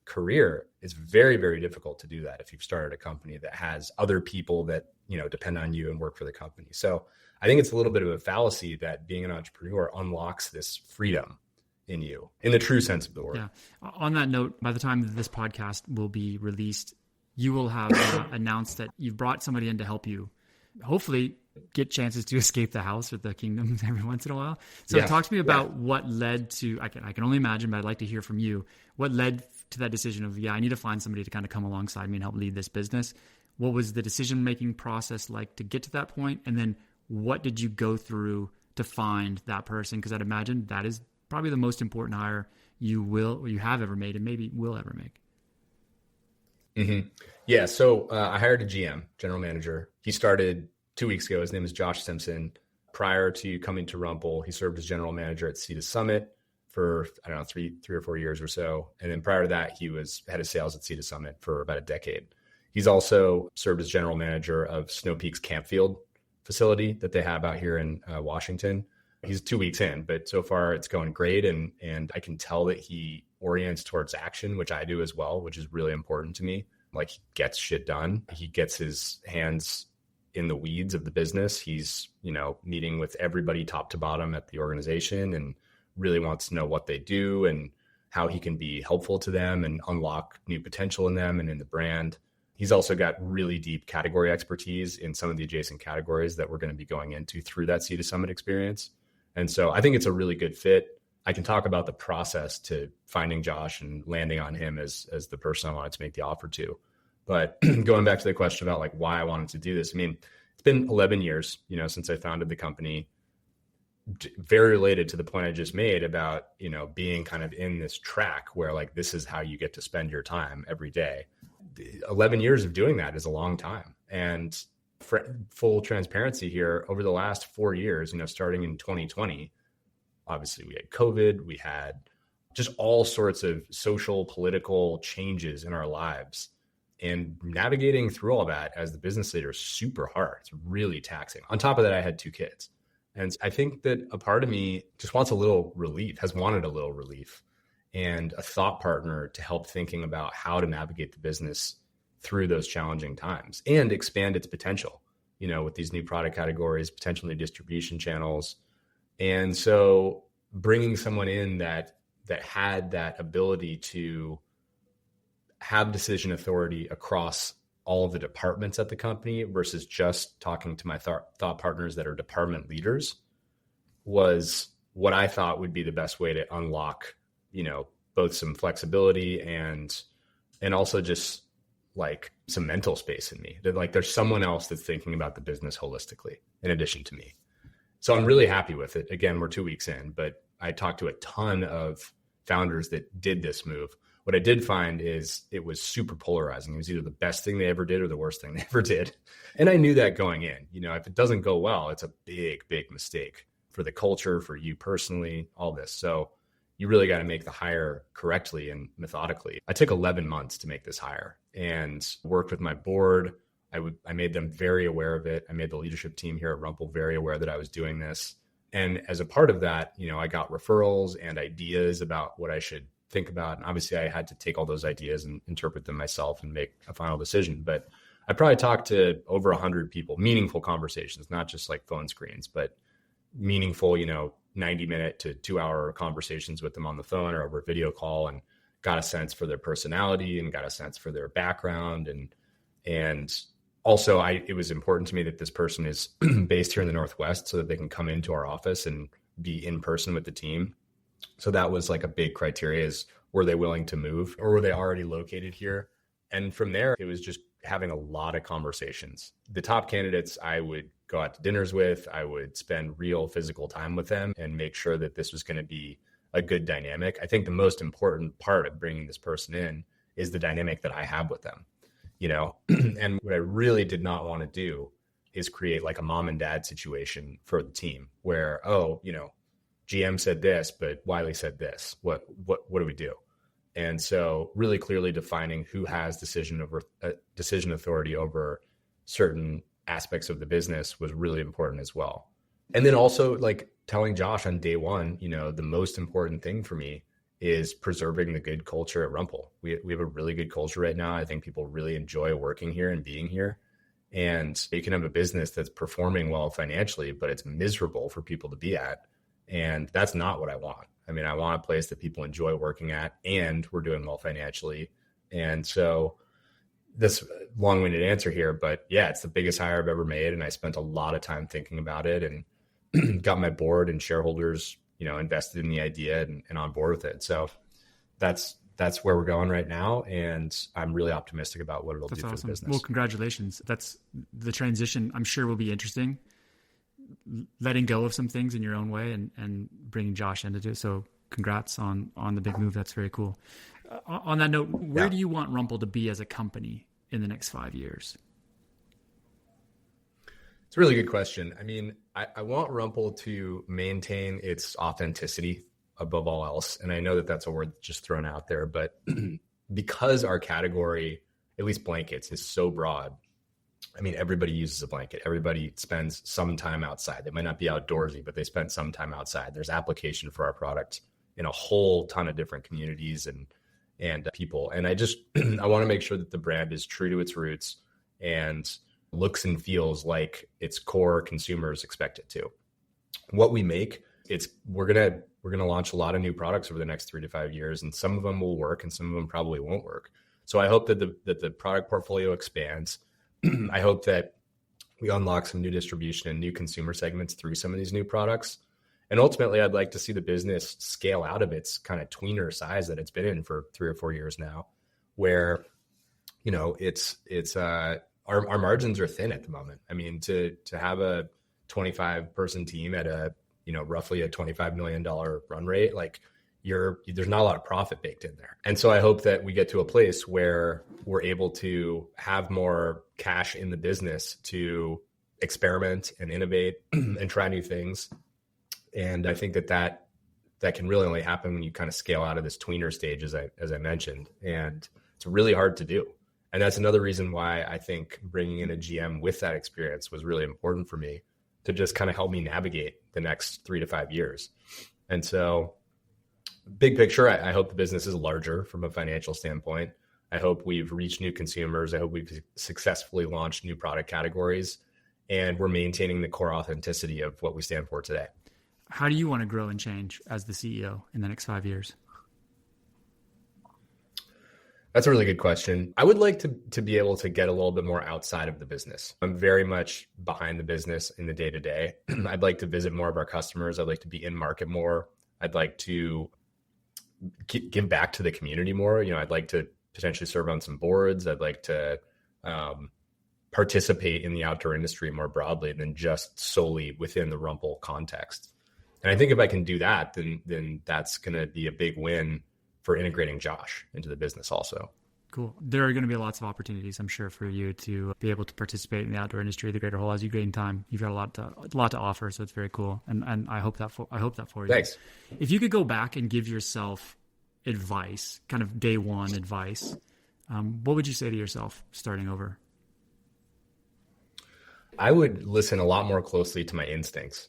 career, it's very, very difficult to do that if you've started a company that has other people that, depend on you and work for the company. So I think it's a little bit of a fallacy that being an entrepreneur unlocks this freedom in you, in the true sense of the word. Yeah. On that note, by the time that this podcast will be released, you will have announced that you've brought somebody in to help you, hopefully get chances to escape the house or the kingdom every once in a while. So talk to me about what led to, I can only imagine, but I'd like to hear from you, what led to that decision of, I need to find somebody to kind of come alongside me and help lead this business. What was the decision-making process like to get to that point? And then what did you go through to find that person? Because I'd imagine that is probably the most important hire you have ever made and maybe will ever make. Mm-hmm. Yeah. So I hired a GM, general manager. He started 2 weeks ago. His name is Josh Simpson. Prior to coming to Rumpl, he served as general manager at Cedar Summit for, I don't know, three or 4 years or so. And then prior to that, he was head of sales at Cedar Summit for about a decade. He's also served as general manager of Snow Peak's Campfield facility that they have out here in Washington. He's 2 weeks in, but so far it's going great. And I can tell that he orients towards action, which I do as well, which is really important to me. He gets shit done. He gets his hands in the weeds of the business. He's, meeting with everybody top to bottom at the organization and really wants to know what they do and how he can be helpful to them and unlock new potential in them and in the brand. He's also got really deep category expertise in some of the adjacent categories that we're going to be going into through that Seed to Summit experience. And so I think it's a really good fit. I can talk about the process to finding Josh and landing on him as the person I wanted to make the offer to. But going back to the question about like why I wanted to do this, I mean, it's been 11 years, since I founded the company, very related to the point I just made about, being kind of in this track where like, this is how you get to spend your time every day. 11 years of doing that is a long time. And for full transparency here, over the last 4 years, starting in 2020, obviously we had COVID, we had just all sorts of social, political changes in our lives. And navigating through all that as the business leader is super hard. It's really taxing. On top of that, I had 2 kids. And I think that a part of me just wants a little relief, has wanted a little relief and a thought partner to help thinking about how to navigate the business through those challenging times and expand its potential, with these new product categories, potentially distribution channels. And so bringing someone in that had that ability to have decision authority across all of the departments at the company versus just talking to my thought partners that are department leaders was what I thought would be the best way to unlock, both some flexibility and also just like some mental space in me that like there's someone else that's thinking about the business holistically in addition to me. So I'm really happy with it. Again, we're 2 weeks in, but I talked to a ton of founders that did this move. What I did find is it was super polarizing. It was either the best thing they ever did or the worst thing they ever did. And I knew that going in, if it doesn't go well, it's a big, big mistake for the culture, for you personally, all this. So you really got to make the hire correctly and methodically. I took 11 months to make this hire and worked with my board. I made them very aware of it. I made the leadership team here at Rumpl very aware that I was doing this. And as a part of that, I got referrals and ideas about what I should think about. And obviously I had to take all those ideas and interpret them myself and make a final decision. But I probably talked to over 100 people, meaningful conversations, not just like phone screens, but meaningful, 90-minute to 2-hour conversations with them on the phone or over a video call, and got a sense for their personality and got a sense for their background. And also it was important to me that this person is based here in the Northwest so that they can come into our office and be in person with the team. So that was like a big criteria is, were they willing to move or were they already located here? And from there, it was just having a lot of conversations. The top candidates I would go out to dinners with, I would spend real physical time with them and make sure that this was going to be a good dynamic. I think the most important part of bringing this person in is the dynamic that I have with them, and what I really did not want to do is create like a mom and dad situation for the team where, GM said this, but Wylie said this. What do we do? And so really clearly defining who has decision authority over certain aspects of the business was really important as well. And then also like telling Josh on day one, the most important thing for me is preserving the good culture at Rumpl. We have a really good culture right now. I think people really enjoy working here and being here. And you can have a business that's performing well financially, but it's miserable for people to be at. And that's not what I want. I mean, I want a place that people enjoy working at and we're doing well financially. And so this long-winded answer here, but yeah, it's the biggest hire I've ever made. And I spent a lot of time thinking about it and got my board and shareholders, invested in the idea and on board with it. So that's where we're going right now. And I'm really optimistic about what it'll do for the business. Well, congratulations. That's the transition, I'm sure will be interesting. Letting go of some things in your own way and bringing Josh into it. So congrats on the big move. That's very cool. On that note, where do you want Rumpl to be as a company in the next 5 years? It's a really good question. I mean, I want Rumpl to maintain its authenticity above all else. And I know that that's a word just thrown out there, but because our category, at least blankets, is so broad, I mean, everybody uses a blanket. Everybody spends some time outside. They might not be outdoorsy, but they spend some time outside. There's application for our product in a whole ton of different communities and people. And I want to make sure that the brand is true to its roots and looks and feels like its core consumers expect it to. What we make, we're gonna launch a lot of new products over the next 3 to 5 years, and some of them will work and some of them probably won't work. So I hope that the product portfolio expands. I hope that we unlock some new distribution and new consumer segments through some of these new products. And ultimately, I'd like to see the business scale out of its kind of tweener size that it's been in for 3 or 4 years now, where, our margins are thin at the moment. I mean, to have a 25 person team at roughly a $25 million run rate, like there's not a lot of profit baked in there. And so I hope that we get to a place where we're able to have more cash in the business to experiment and innovate and try new things. And I think that can really only happen when you kind of scale out of this tweener stage, as I mentioned. And it's really hard to do. And that's another reason why I think bringing in a GM with that experience was really important for me, to just kind of help me navigate the next 3 to 5 years. And so big picture, I hope the business is larger from a financial standpoint. I hope we've reached new consumers. I hope we've successfully launched new product categories, and we're maintaining the core authenticity of what we stand for today. How do you want to grow and change as the CEO in the next 5 years? That's a really good question. I would like to be able to get a little bit more outside of the business. I'm very much behind the business in the day-to-day. I'd like to visit more of our customers. I'd like to be in market more. I'd like to give back to the community more. I'd like to potentially serve on some boards. I'd like to participate in the outdoor industry more broadly than just solely within the Rumpl context. And I think if I can do that, then that's going to be a big win for integrating Josh into the business also. Cool. There are going to be lots of opportunities, I'm sure, for you to be able to participate in the outdoor industry, the greater whole, as you gain time. You've got a lot to offer, so it's very cool. And I hope that for you. Thanks. If you could go back and give yourself advice, kind of day one advice, what would you say to yourself starting over? I would listen a lot more closely to my instincts.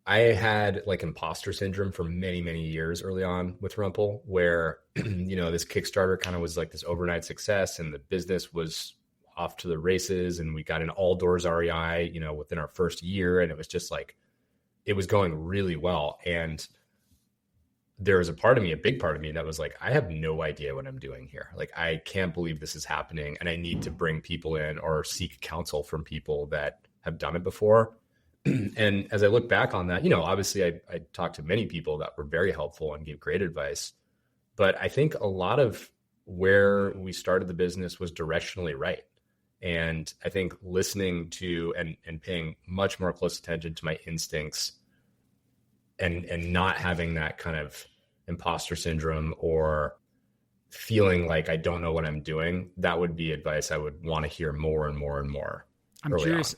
I had like imposter syndrome for many, many years early on with Rumpl, where, this Kickstarter kind of was like this overnight success and the business was off to the races, and we got an all doors REI, within our first year. And it was just like, it was going really well. And there was a big part of me that was like, I have no idea what I'm doing here. Like, I can't believe this is happening. And I need to bring people in or seek counsel from people that have done it before. And as I look back on that, obviously I talked to many people that were very helpful and gave great advice, but I think a lot of where we started the business was directionally right. And I think listening to and paying much more close attention to my instincts and not having that kind of imposter syndrome or feeling like I don't know what I'm doing, that would be advice I would want to hear more and more and more. I'm curious.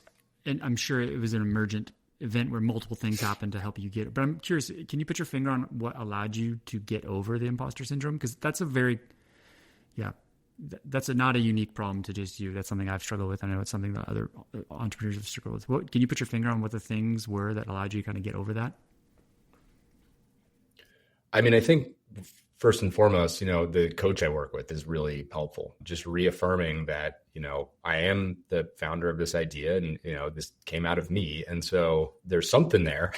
And I'm sure it was an emergent event where multiple things happened to help you get it. But I'm curious, can you put your finger on what allowed you to get over the imposter syndrome? Because that's not a unique problem to just you. That's something I've struggled with. I know it's something that other entrepreneurs have struggled with. Can you put your finger on what the things were that allowed you to kind of get over that? I mean, I think first and foremost, the coach I work with is really helpful. Just reaffirming that, I am the founder of this idea and, this came out of me. And so there's something there.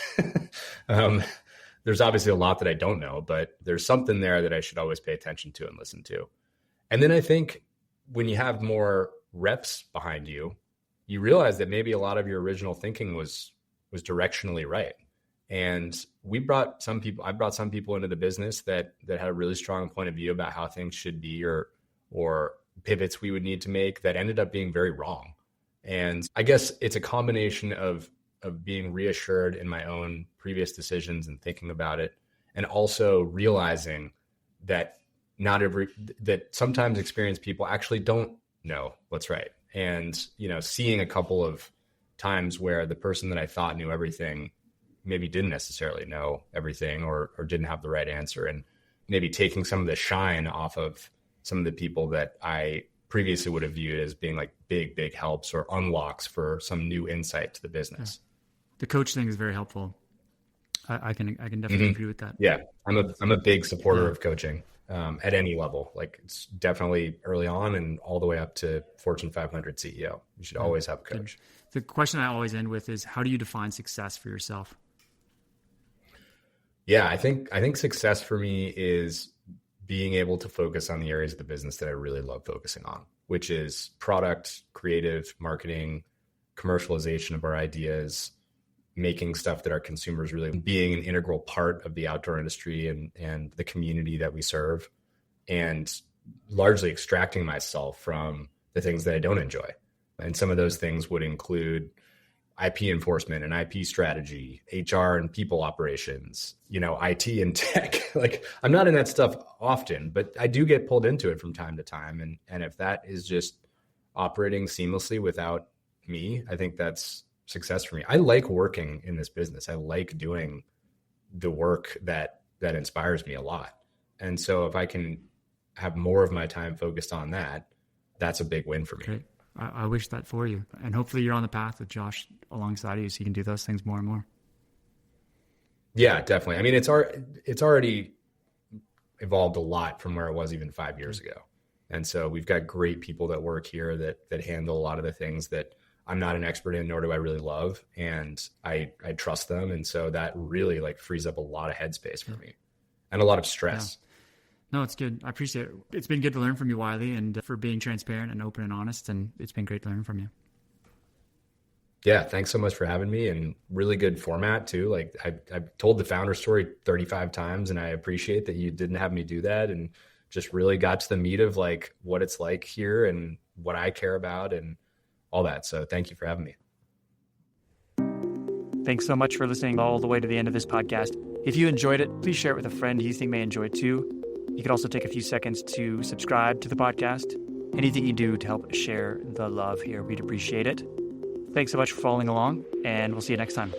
There's obviously a lot that I don't know, but there's something there that I should always pay attention to and listen to. And then I think when you have more reps behind you, you realize that maybe a lot of your original thinking was directionally right. And I brought some people into the business that had a really strong point of view about how things should be or pivots we would need to make that ended up being very wrong. And I guess it's a combination of being reassured in my own previous decisions and thinking about it, and also realizing that that sometimes experienced people actually don't know what's right. And, seeing a couple of times where the person that I thought knew everything maybe didn't necessarily know everything or didn't have the right answer, and maybe taking some of the shine off of some of the people that I previously would have viewed as being like big helps or unlocks for some new insight to the business. The coach thing is very helpful. I can definitely agree with that. Yeah. I'm a big supporter of coaching. at any level. Like it's definitely early on and all the way up to Fortune 500 CEO. You should always have a coach. The question I always end with is, how do you define success for yourself? Yeah, I think success for me is being able to focus on the areas of the business that I really love focusing on, which is product, creative, marketing, commercialization of our ideas, making stuff that our consumers really, being an integral part of the outdoor industry and the community that we serve, and largely extracting myself from the things that I don't enjoy. And some of those things would include IP enforcement and IP strategy, HR and people operations, IT and tech. Like I'm not in that stuff often, but I do get pulled into it from time to time. And if that is just operating seamlessly without me, I think that's success for me. I like working in this business. I like doing the work that inspires me a lot. And so if I can have more of my time focused on that, that's a big win for me. Great. I wish that for you. And hopefully you're on the path with Josh alongside you so you can do those things more and more. Yeah, definitely. I mean, it's already evolved a lot from where it was even 5 years ago. And so we've got great people that work here that handle a lot of the things that I'm not an expert in, nor do I really love. And I trust them. And so that really frees up a lot of headspace for me and a lot of stress. Yeah. No, it's good. I appreciate it. It's been good to learn from you, Wylie, and for being transparent and open and honest. And it's been great to learn from you. Yeah. Thanks so much for having me, and really good format too. Like I've told the founder story 35 times, and I appreciate that you didn't have me do that, and just really got to the meat of what it's like here and what I care about and all that. So thank you for having me. Thanks so much for listening all the way to the end of this podcast. If you enjoyed it, please share it with a friend you think may enjoy it too. You could also take a few seconds to subscribe to the podcast. Anything you do to help share the love here, we'd appreciate it. Thanks so much for following along, and we'll see you next time.